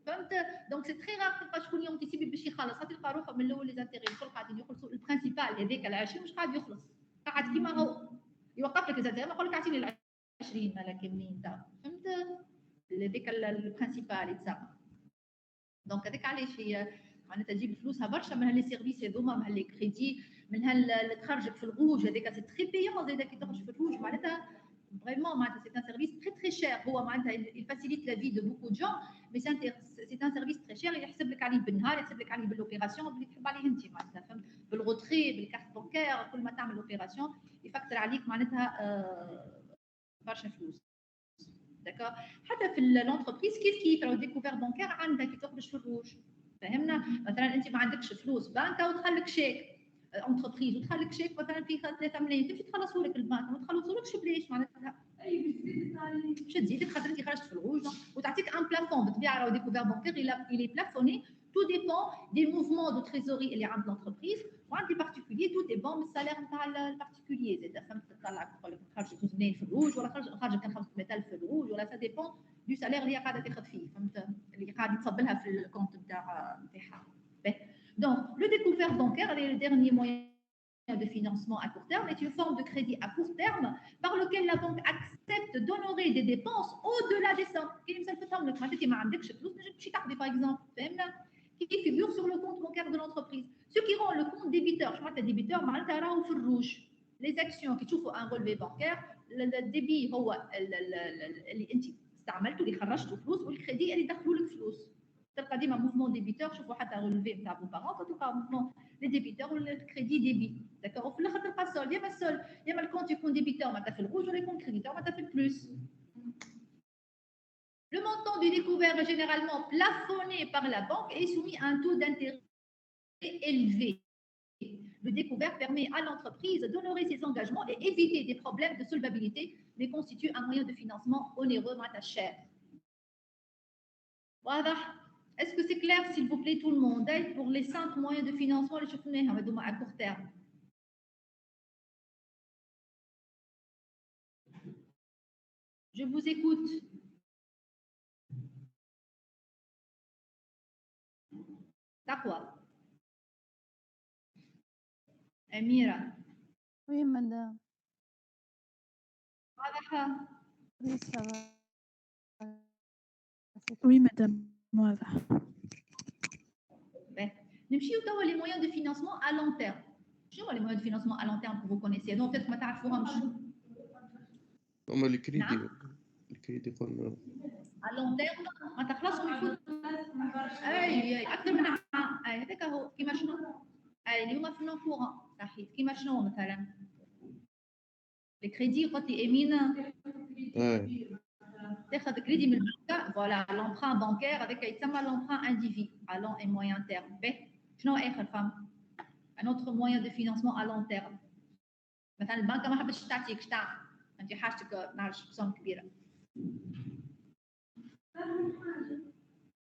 فهمت دونك سي تري رار تلقى شكون يونتيسيبي باش يخلص تلقى روحه من الاول لي زانتيري الكل قاعدين يخلصوا البرانسيبال هذاك ال 20 مش قاعد يخلص قاعد كيما هو يوقف لك الزانتيري ما يقول لك اعطيني ال 20 مالك منين فهمت هذاك البرانسيبال يتسمى دونك هذاك علاش هي معناتها تجيب فلوسها برشا من هاللي سيرفيس هذوما من هاللي كريدي من اللي تخرجك في الغوج هذاك سي تري بيون زايده كي تخرج في الغوج معناتها فريمون معناتها سي ان سيرفيس تري تري شير هو معناتها يفاسيليت لا في دو بوكو دو جون مي سي ان سيرفيس تري شير يحسب لك عليه بالنهار يحسب لك عليه بالاوبيراسيون اللي تحب عليه انت معناتها فهمت بالغوتري بالكارت بانكير كل ما تعمل اوبيراسيون يفكر عليك معناتها برشا فلوس داكور حتى في لونتربريز كيف راهو ديكوفير بانكير عندك كي تخرج في الروج فهمنا مثلا انت ما عندكش فلوس بنكه ودخلك شيك انتربريز ودخلك شيك مثلا فيه 3 ملايين تمشي تخلصوا لك البنك ما تخلصولكش بليش معناتها باش تزيدك خاطر انت خرجت في الروج وتعطيك ان بلافون بالطبيعه راهو ديكوفير بانكير il est plafonné tout dépend des mouvements de trésorerie اللي عند l'entreprise وعند البارتيكولي tout dépend من السالير نتاع البارتيكولي زاد فهمت تطلع تقول لك خرجت 2 ملايين في الروج ولا خرجت كان 500000 في الروج ولا سا ديبون دو سالير اللي قاعده تاخذ فيه فهمت اللي قاعد يتصب لها في الكونت نتاعها. Donc le découvert bancaire est le dernier moyen de financement à court terme est une forme de crédit à court terme par lequel la banque accepte d'honorer des dépenses au-delà des sommes. كاين مثال فهم لك معناتها ما عندكش فلوس نجم تمشي تقضي باغ اكزومبل فهمنا qui figure sur le compte bancaire de l'entreprise. Ce qui rend le compte débiteur, je معناتها débiteur معناتها راهو في الروج. Les actions qui تشوفوا un relevé bancaire الديبي هو اللي انت استعملته اللي خرجتوا فلوس والكريدي اللي دخلوا لك فلوس. تلقى ديما موفمون ديبيتور. شوفوا حتى روليفي نتاع بو بارون تلقى موفمون لي ديبيتور والكريدي ديبي داكور. وفي الاخر تلقى السول يا السول يا ما الكونت يكون ديبيتور معناتها في الروج ولا يكون كريديتور معناتها في البلوس. Le montant du découvert est généralement plafonné par la banque et soumis à un taux d'intérêt élevé. Le découvert permet à l'entreprise d'honorer ses engagements et éviter des problèmes de solvabilité, mais constitue un moyen de financement onéreux, معناتها cher. واضح؟ Est-ce que c'est clair, s'il vous plaît, tout le monde, pour les 5 moyens de financement اللي شفناهم هذوما à court terme? Je vous écoute. Taqwa. Amira. Oui, madame. واضحة؟ Oui, ça va. Oui, madame. واضح. نمشيو توا les moyens de financement à long terme. شنو les moyens de financement à long terme que vous connaissez? Donc peut-être ما تعرفوهمش. هما الكريدي قلنا à long terme ما تخلصوا يفوت اي اكثر من عام. اي هذاك هو كيما شنو؟ اي اللي هما في النون كورون صحيح. كيما شنو مثلا؟ الكريدي قلتي امينه تاخذ كريدي من البنك. فوالا لومبران بانكير هذاك يتسمى لومبران انديفي à long et moyen terme. شنو اخر فهم؟ un autre moyen de financement à long terme. مثلا البنك ما حبش تعطيك تعمل انت حاجتك نعرفش بصوم كبيره.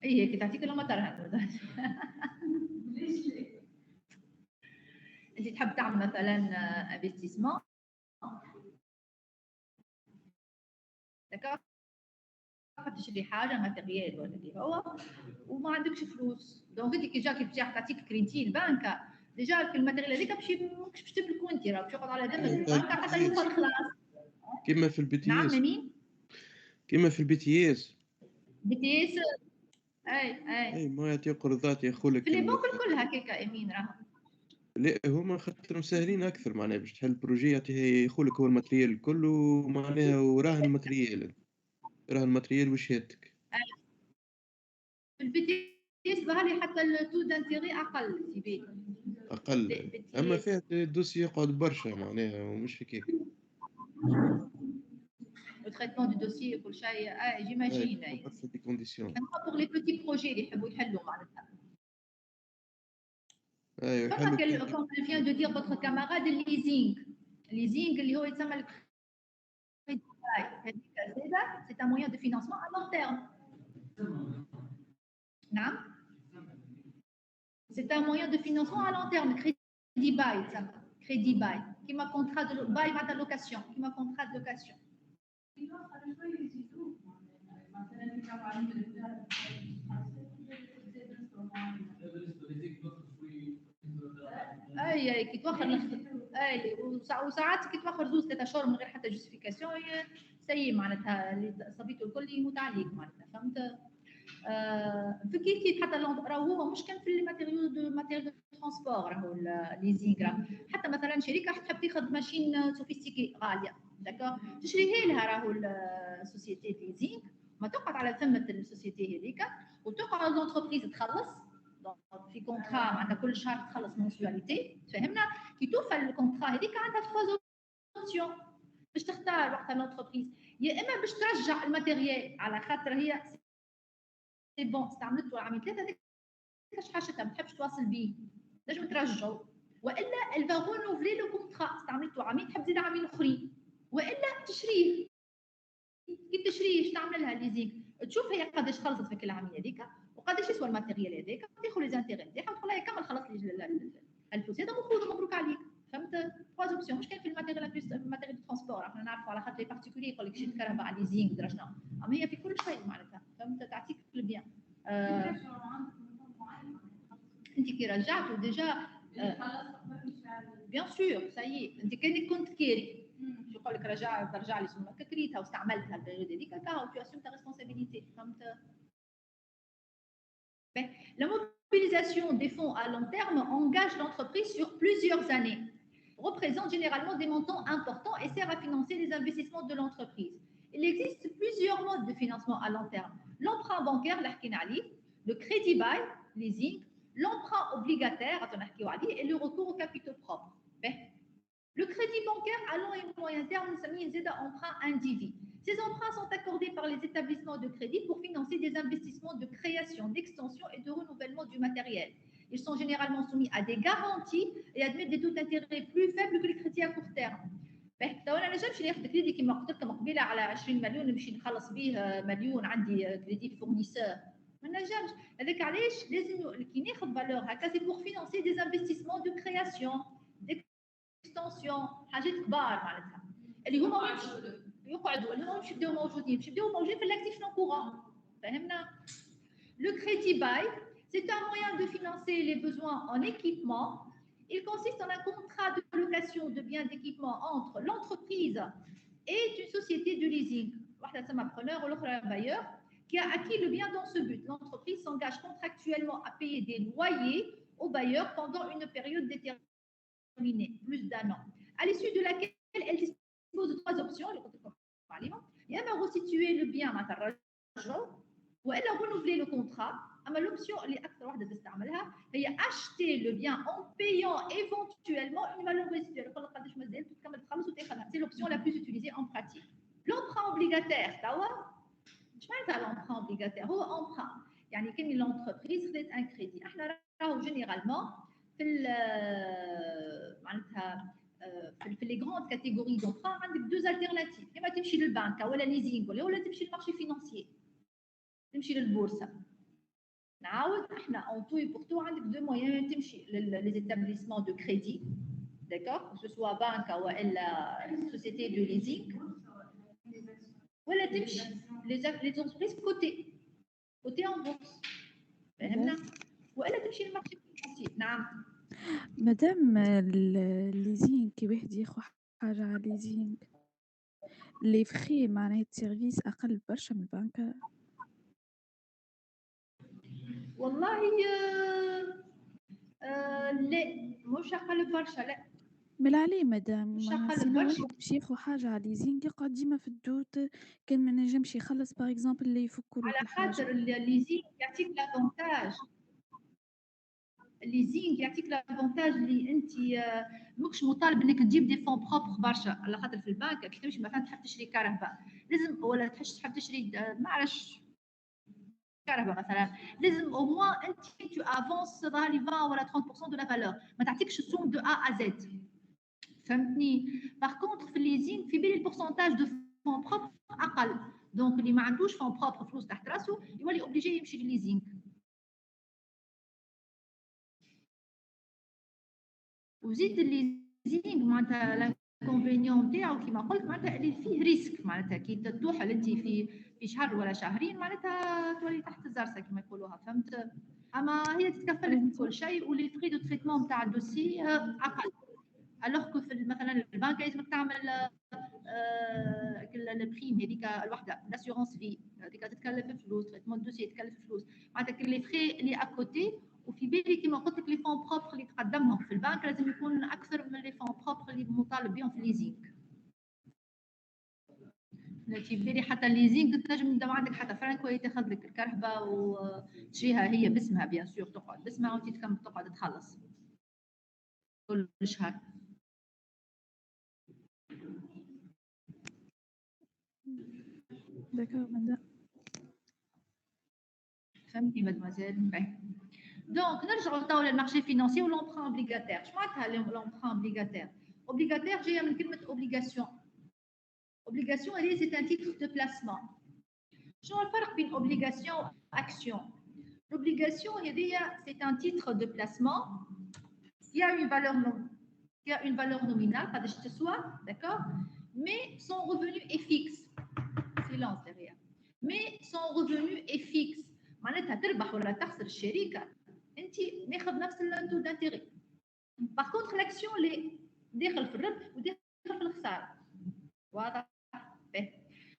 اي هيك تعطيك لما ترهن. انت تحب تعمل مثلا انفستيسمون داكور تحب تشري حاجه ماتيريال ولا اللي هو وما عندكش فلوس. دونك انت كي جاك تجي تعطيك كريدي البنك ديجا في الماتيريال هذيك ماكش باش تملكو انت راك باش يقعد على ذمه البنك حتى يوصل خلاص. كيما في البي تي اس. نعم مين؟ كيما في البي تي اس. بي تي اس اي ما يعطي قرضات ياخذ في لي بنك الكل هكاك امين راهم. لا هما خاطر مسهلين اكثر معناها باش تحل بروجي يعطيه ياخذ هو الماتريال الكل ومعناها وراهن الماتريال راهن الماتريال وشهادتك. في البي تي اس ظهر لي حتى التو دانتيغي اقل سيبي اقل. اما فيها الدوسي يقعد برشا معناها ومش هكاك. le traitement du dossier وكل شيء j'imagine. برشا دي كونديسيون. pour les petits projets اللي يحبوا يحلوا معناتها. ايوه comme vient de dire votre camarade الليزينغ اللي هو يتسمى c'est un moyen de financement à long terme. نعم c'est un moyen de financement à long terme. crédit bail يتسمى crédit bail كيما contrat de bail معناتها location كيما contrat de location. اي كي توخر اي وساعات كي توخر 2-3 شهور من غير حتى جوستيفيكاسيون سي معناتها اللي صبيته الكل يموت عليك معناتها فهمت. في كي حتى راهو هو مش كان في الماتيريال دو ترونسبور راهو الليزينغ. حتى مثلا شركه تحب تاخذ ماشين سوفيستيكي غاليه داكور تشريها لها راهو السوسيتي ليزينغ ما تقعد على ثمه السوسيتي هذيك وتقعد لونتربريز تخلص في كونترا معناتها كل شهر تخلص منسواليتي. فهمنا كي توفى الكونترا هذيك عندها 3 اوبسيون باش تختار وقتها لونتربريز. يا اما باش ترجع الماتيريال على خاطر هي سي بون استعملته عامين 3 هذيك كاش حاجتها ما تحبش تواصل به لازم ترجعه. والا الفا رونوفلي لو كونترا استعملته عامين تحب تزيد عامين اخرين. والا تشريه كي تشريه اش تعمل لها ليزينغ تشوف هي قداش خلصت في كل عامين هذيك وقداش يسوى الماتيريال هذاك تاخذ لي زانتيغي نتاعها وتقول لها كمل خلص لي الفلوس هذا مفروض مبروك عليك. فهمت 3 اوبسيون مش كان في الماتيريال دو ترونسبور احنا نعرفوا على خاطر لي بارتيكولي يقول لك شريت كهرباء على ليزينغ درا شنو. اما هي في كل شيء معناتها فهمت تعطيك البيان. انت كي رجعتوا ديجا بيان سور سايي انت كانك كنت كيري يقول لك ترجع لي سمك كريتها واستعملتها البيريود هذيك كاو تو اسيم تا ريسبونسابيلتي. فهمت. La mobilisation des fonds à long terme engage l'entreprise sur plusieurs années, représente généralement des montants importants et sert à financer les investissements de l'entreprise. Il existe plusieurs modes de financement à long terme. L'emprunt bancaire, le crédit bail, leasing, l'emprunt obligataire, et le recours aux capitaux propres. Le crédit bancaire à long et moyen terme, nous sommes emprunt individu. Ces emprunts sont accordés par les établissements de crédit pour financer des investissements de création, d'extension et de renouvellement du matériel. Ils sont généralement soumis à des garanties et admettent des taux d'intérêt plus faibles que les crédits à court terme. انا نجمش ناخذ كريدي كيما قلت لكم قبيله على 20 مليون نمشي نخلص به مليون عندي كريدي فورنيسور ما نجمش هذاك علاش لازم كي ناخذ فالور هكا سي بور فينانسي دي انفستيسمون دو كرياسيون ديكستنسيون حاجات كبار معناتها اللي هما يقعدوا اللي هما مش يبداو موجودين مش يبداو موجودين في الاكتيف نون كورون فهمنا. Le crédit bail, c'est un moyen de financer les besoins en équipement. Il consiste en un contrat de location de biens d'équipement entre l'entreprise et une société de leasing, un preneur ou l'autre bailleur, qui a acquis le bien dans ce but. L'entreprise s'engage contractuellement à payer des loyers au bailleur pendant une période déterminée, plus d'un an, à l'issue de laquelle elle dispose de 3 options. Il y a restituer le bien ou elle a renouvelé le contrat. L'option est acheter le bien en payant éventuellement une valeur résiduelle. C'est l'option la plus utilisée en pratique. L'emprunt obligataire, l'emprunt obligataire هو emprunt يعني كان l'entreprise خذت un crédit. احنا راهو généralement في les grandes catégories d'emprunt عندك 2 alternatives. اما تمشي للبنك ولا ليزينغ ولا تمشي للمارشي فينانسيي تمشي للبورصه. نعاود احنا en tout et pour tout عندك 2 moyens تمشي les établissements de crédit, d'accord, que ce soit banque ou la société de leasing ولا تمشي les entreprises cotées en bourse فهمنا ولا تمشي للمارشي فينانسيي. نعم مادام الليزينغ كي واحد ياخذ حاجة على الليزينغ لي فخي معناها السيرفيس أقل برشا من البنك. والله لا مش أقل برشا لا مال عليه مادام مش معناها أقل سينو برشا. واحد باش ياخذ حاجة على الليزينغ يقعد ديما في الدوت كان ما نجمش يخلص باغ اكزومبل اللي يفكوا له على في حاجة. خاطر الليزينغ يعطيك لافونتاج الليزينغ يعطيك لافونتاج اللي انت ماكش مطالب انك تجيب دي فون بروبر برشا. على خاطر في البنك كي تمشي مثلا تحب تشري كهرباء لازم ولا تحب تشري ما عرفش كهرباء مثلا لازم او موان انت تو افونس ظهر لي 20 ولا 30% دو لا فالور ما تعطيكش السوم دو ا ا زد فهمتني. باغ كونطخ في الليزينغ في بالي البورسونتاج دو فون بروبر اقل دونك اللي ما عندوش فون بروبر فلوس تحت راسه يولي اوبليجي يمشي للليزينغ. وزيد الليزينغ معناتها الانكونفينيون تاعو كيما قلت معناتها اللي فيه ريسك معناتها كي تروح انت في شهر ولا شهرين معناتها تولي تحت الزرسه كيما يقولوها فهمت. اما هي تتكفلك بكل شيء ولي فري دو تريتمون تاع الدوسي اقل. الوغ كو مثلا البنك لازمك تعمل البريم هذيك الوحده لاسيورونس في هذيك تتكلف فلوس تريتمون دوسي يتكلف فلوس معناتها لي فري اللي اكوتي. وفي بالي كيما قلت لك لي فون بروبر اللي تقدمهم في البنك لازم يكون اكثر من لي فون بروبر اللي مطالب بهم في الليزينغ. في بالي حتى الليزينغ تنجم ما عندك حتى فرانك وهي تاخذ لك الكرهبه وتشريها هي باسمها بيان سور تقعد باسمها وانت تقعد تخلص كل شهر. داكور مادام فهمتي مادموزيل. دونك نرجعوا لتوا للمارشي فينانسي والامبران اوبليغاتير. شنو معناتها الامبران اوبليغاتير؟ اوبليغاتير جايه من كلمه اوبليغاسيون. اوبليغاسيون هي سي ان تيتر دو بلاسمون. شنو الفرق بين اوبليغاسيون واكسيون؟ L'obligation c'est un titre de placement qui a une valeur nominale, pas de ce soit, d'accord, mais son revenu est fixe. Silence derrière. Mais son revenu est fixe. معناتها تربح ولا تخسر الشركه انت ناخذ نفس التو دانتيغي. باغ كونتر لاكسيون اللي داخل في الربح وداخل في الخساره. واضح؟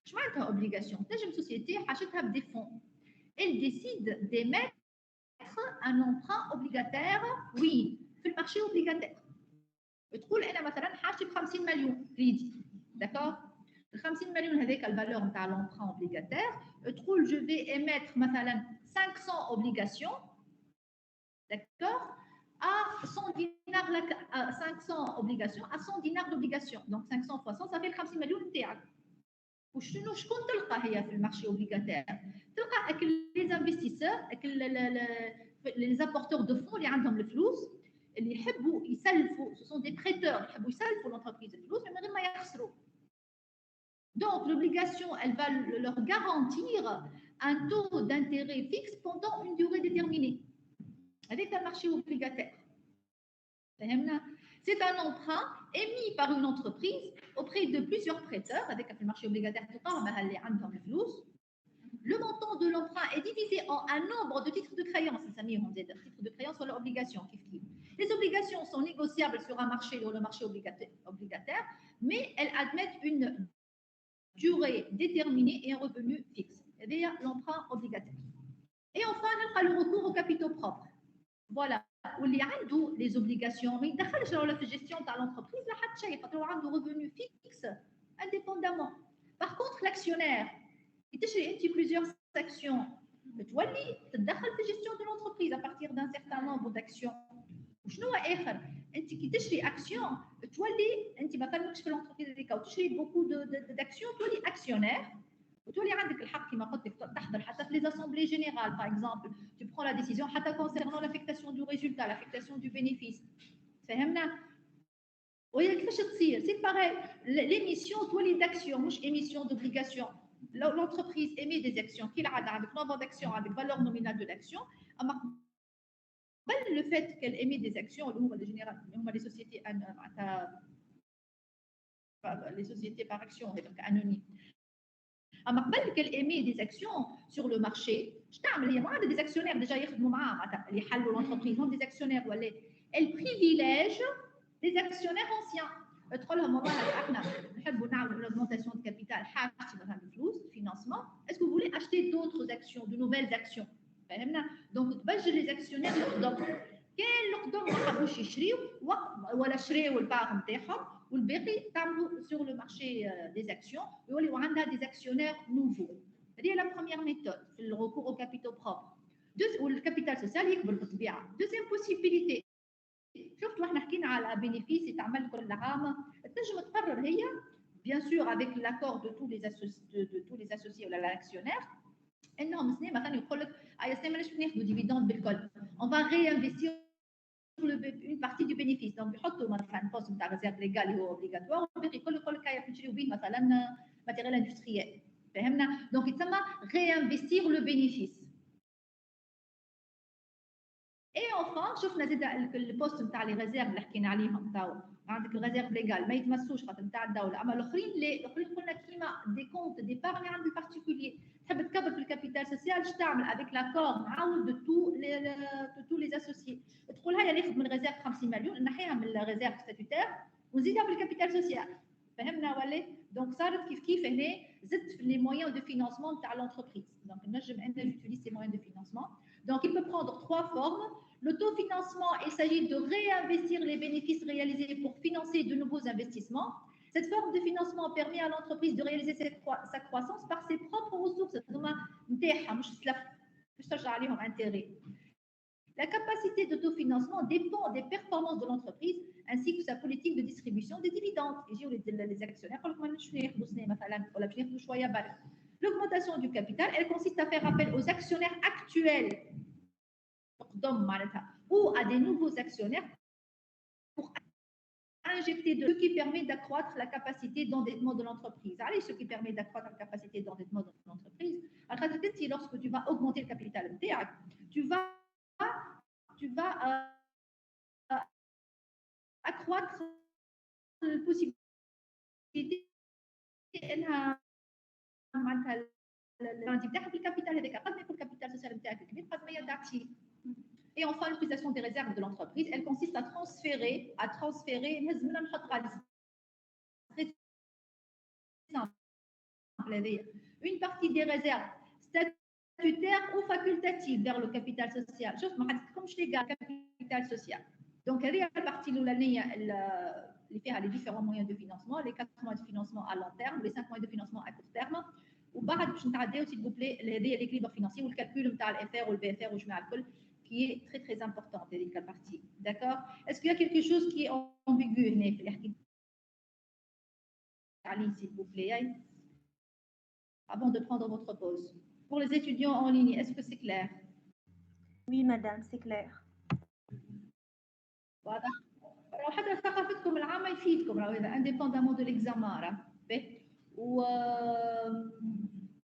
شو معناتها اوبليغاسيون؟ تنجم سوسيتي حاجتها بدي فون. Elle décide d'émettre un emprunt obligataire, oui, في المارشي obligataire. تقول انا مثلا حاجتي ب 50 مليون كريدي، d'accord. 50 millions هذيك الفالور نتاع l'emprunt obligataire تقول je vais émettre مثلا 500 obligations d'accord à 100 dinars 500 obligations à 100 dinars d'obligation donc 500 fois 100 ça fait 50 millions نتاعك وشنو شكون تلقى هي في المارشي اوبليغاتير تلقى لي انفستيسور لي زابورتور دو فون اللي عندهم الفلوس اللي يحبوا يسلفوا سو سون دي بريتور يحبوا يسلفوا لونتربريز الفلوس من غير ما يخسروا donc l'obligation elle va leur garantir un taux d'intérêt fixe pendant une durée déterminée avec un marché obligataire c'est un emprunt émis par une entreprise auprès de plusieurs prêteurs avec le marché obligataire. Le montant de l'emprunt est divisé en un nombre de titres de créance. Titres de créance ou l'obligation. Les obligations sont négociables sur un marché ou le marché obligataire, mais elles admettent une durée déterminée et un revenu fixe. C'est-à-dire l'emprunt obligataire. Et enfin, on a le recours aux capitaux propres. Voilà. واللي عنده les obligations ما يدخلش ولا في الجيستيون تاع l'entreprise لا حتى شيء خاطر عنده revenu fixe indépendamment. Par contre l'actionnaire تشري انت plusieurs actions تولي تدخل في الجيستيون de l'entreprise à partir d'un certain nombre d'actions. وشنو هو اخر انت كي تشري اكسيون تولي انت ما تملكش في l'entreprise هذيك وتشري beaucoup d'actions تولي actionnaire وتولي عندك الحق كما قلت لك تحضر حتى في les assemblées générales par exemple tu prends la décision حتى concernant l'affectation du résultat l'affectation du bénéfice فهمنا وهي كيفاش تصير سي باغي l'émission تولي d'action مش émission d'obligation l'entreprise émet des actions كي العاده عندك nombre d'actions avec valeur nominale de l'action اما قبل le fait qu'elle émet des actions اللي هما اللي هما les sociétés les sociétés par action donc anonymes اما قبل qu'elle émet des actions sur le marché تعمل هي ما عندها des actionnaires déjà يخدموا معاها اللي يحلوا l'entreprise هم des actionnaires ولا elle privilège des actionnaires anciens تقول لهم والله احنا نحبوا نعملوا une augmentation de capital حاجتي مثلا الفلوس financement est-ce que vous voulez acheter d'autres actions de nouvelles actions فهمنا دونك تبجل les actionnaires القدام كاين القدام ما حبوش يشريوا ولا شريوا البار نتاعهم والباقي تعملوا sur le marché des actions يوليو عندها des actionnaires nouveaux. هذه la première méthode في le recours aux capitaux propres. والكابيتال سوسيال يكبر بالطبيعه. Deuxième possibilité شفتوا احنا حكينا على bénéfice يتعمل كل عام تنجم تقرر هي bien sûr avec l'accord de tous les associés ولا l'actionnaire انهم سنه مثلا يقول لك اي سنه ماناش ناخذوا ديفيدوند بالكل on va réinvestir une partie du bénéfice donc يحطوا مثلا بوست نتاع ريزيرف ليغال اللي هو اوبليغاتوار وباقي يقول لك هيا نشريو به مثلا ماتيريال اندستريال فهمنا دونك يتسمى réinvestir le bénéfice. Et enfin شفنا زيد البوست نتاع لي ريزيرف اللي حكينا عليهم تاو عندك الريزيرف ليغال ما يتمسوش خاطر نتاع الدوله اما الاخرين قلنا كيما دي كونت ديبارني عند البارتيكولي تحب تكبر في الكابيتال سوسيال اش تعمل افيك لاكور معاود دو تو لي اسوسيي تقول هيا ناخذ من الريزيرف 50 مليون نحيها من الريزيرف ستاتيتير ونزيدها في الكابيتال سوسيال فهمنا ولا دونك صارت كيف هنا زدت في لي مويان دو فينانسمون تاع لونتربريز دونك نجم انا جوتيليز سي مويان دو فينانسمون دونك il peut prendre trois formes. L'autofinancement, il s'agit de réinvestir les bénéfices réalisés pour financer de nouveaux investissements. Cette forme de financement permet à l'entreprise de réaliser sa croissance par ses propres ressources. La capacité d'autofinancement dépend des performances de l'entreprise ainsi que sa politique de distribution des dividendes. Les actionnaires, l'augmentation du capital, elle consiste à faire appel aux actionnaires actuels ou à des nouveaux actionnaires pour injecter de ce qui permet d'accroître la capacité d'endettement de l'entreprise. Allez, ce qui permet d'accroître la capacité d'endettement de l'entreprise, lorsque tu vas augmenter le capital, tu vas accroître la possibilité le capital avec le capital social et enfin l'utilisation des réserves de l'entreprise elle consiste à transférer une partie des réserves statutaires ou facultatives vers le capital social. شوف ما حدثكمش لي capital social. Donc هذه البارتي الاولانيه اللي فيها les différents moyens de financement, les 4 moyens de financement à long terme, les 5 moyens de financement à court terme. وبعد باش نتعداو s'il vous plaît هذه l'équilibre financier والcalcul نتاع الFR والBFR وجميع الكل qui est très très importante هذيك البارتي. D'accord? Est-ce qu'il y a quelque chose qui est ambigu هناك اللي حكيت عليه s'il vous plaît avant de prendre votre pause? Pour les étudiants en ligne, est-ce que c'est clair? Oui, madame, c'est clair. واضح؟ حتى ثقافتكم العامة يفيدكم راهو هذا indépendamment de l'examen راه و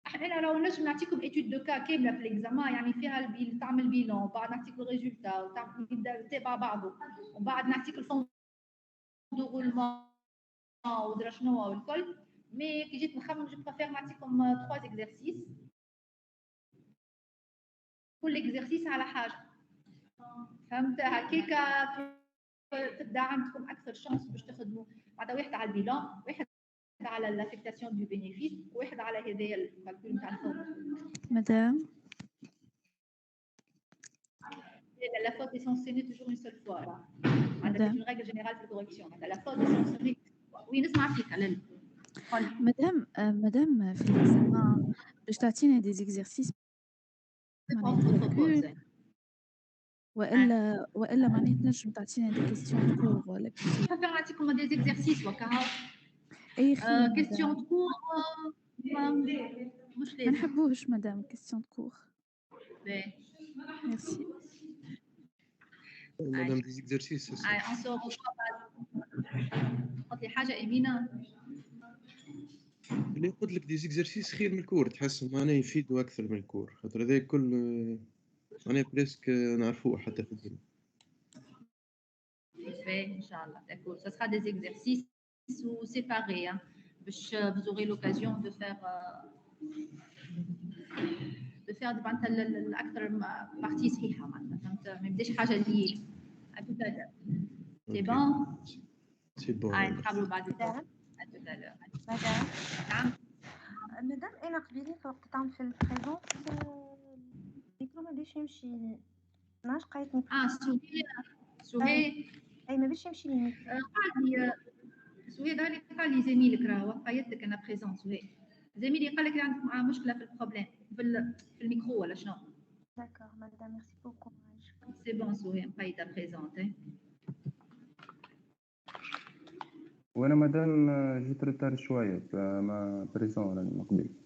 احنا راهو نجم نعطيكم ايتود دو كا كامله في الاكزامان يعني فيها تعمل بيلون وبعد نعطيك الريزولتا وتعمل تتابع بعضه وبعد نعطيك الفون دو رولمون ودرا شنو والكل مي كي جيت نخمم جو بريفير نعطيكم 3 اكزرسيس كل اكزرسيس على حاجه فهمت هكاكا تبدا عندكم اكثر شانس باش تخدموا بعد واحد على البيلون واحد على l'affectation du bénéfice واحد على هذايا الكالكول نتاع الفوق. مدام La faute est sanctionnée toujours une seule fois. C'est une règle générale de correction. La faute est sanctionnée. Oui, نسمع فيك على مدام في الإكزامان باش تعطينا des exercices والا معناها تنجم تعطينا دي كيستيون كور ولا كيف نعطيكم دي زيكزارسيس وكا اي كيستيون كور مش ما نحبوش مدام كيستيون كور ميرسي مدام دي زيكزارسيس قلت لي حاجه امينه اللي قلت لك دي زيكزارسيس خير من الكور تحس معناها يفيدوا اكثر من الكور خاطر هذا كل معناها بريسك نعرفوه حتى في الدنيا. ان شاء الله d'accord ça sera des exercices ou séparés hein باش vous aurez l'occasion de faire معناتها الاكثر بارتي صحيحه معناتها فهمت ما يبداش حاجه لي à tout à l'heure c'est bon c'est bon نتقابلوا بعد الفطور à tout à l'heure مدام انا قبيلي في وقت تعمل في البريزون الدبلوم ما بيش يمشي ماش قايتني سهيل اي ما بيش يمشي لي قال سهيل قال لي زميلك راهو قايدتك انا بريزون سهيل زميلي قال لك عندك معاه مشكله في البروبليم في الميكرو ولا شنو داكور مدام ميرسي بوكو سي بون سهيل قايده بريزونت وانا مادام جيت ريتار شويه فما بريزون راني من قبل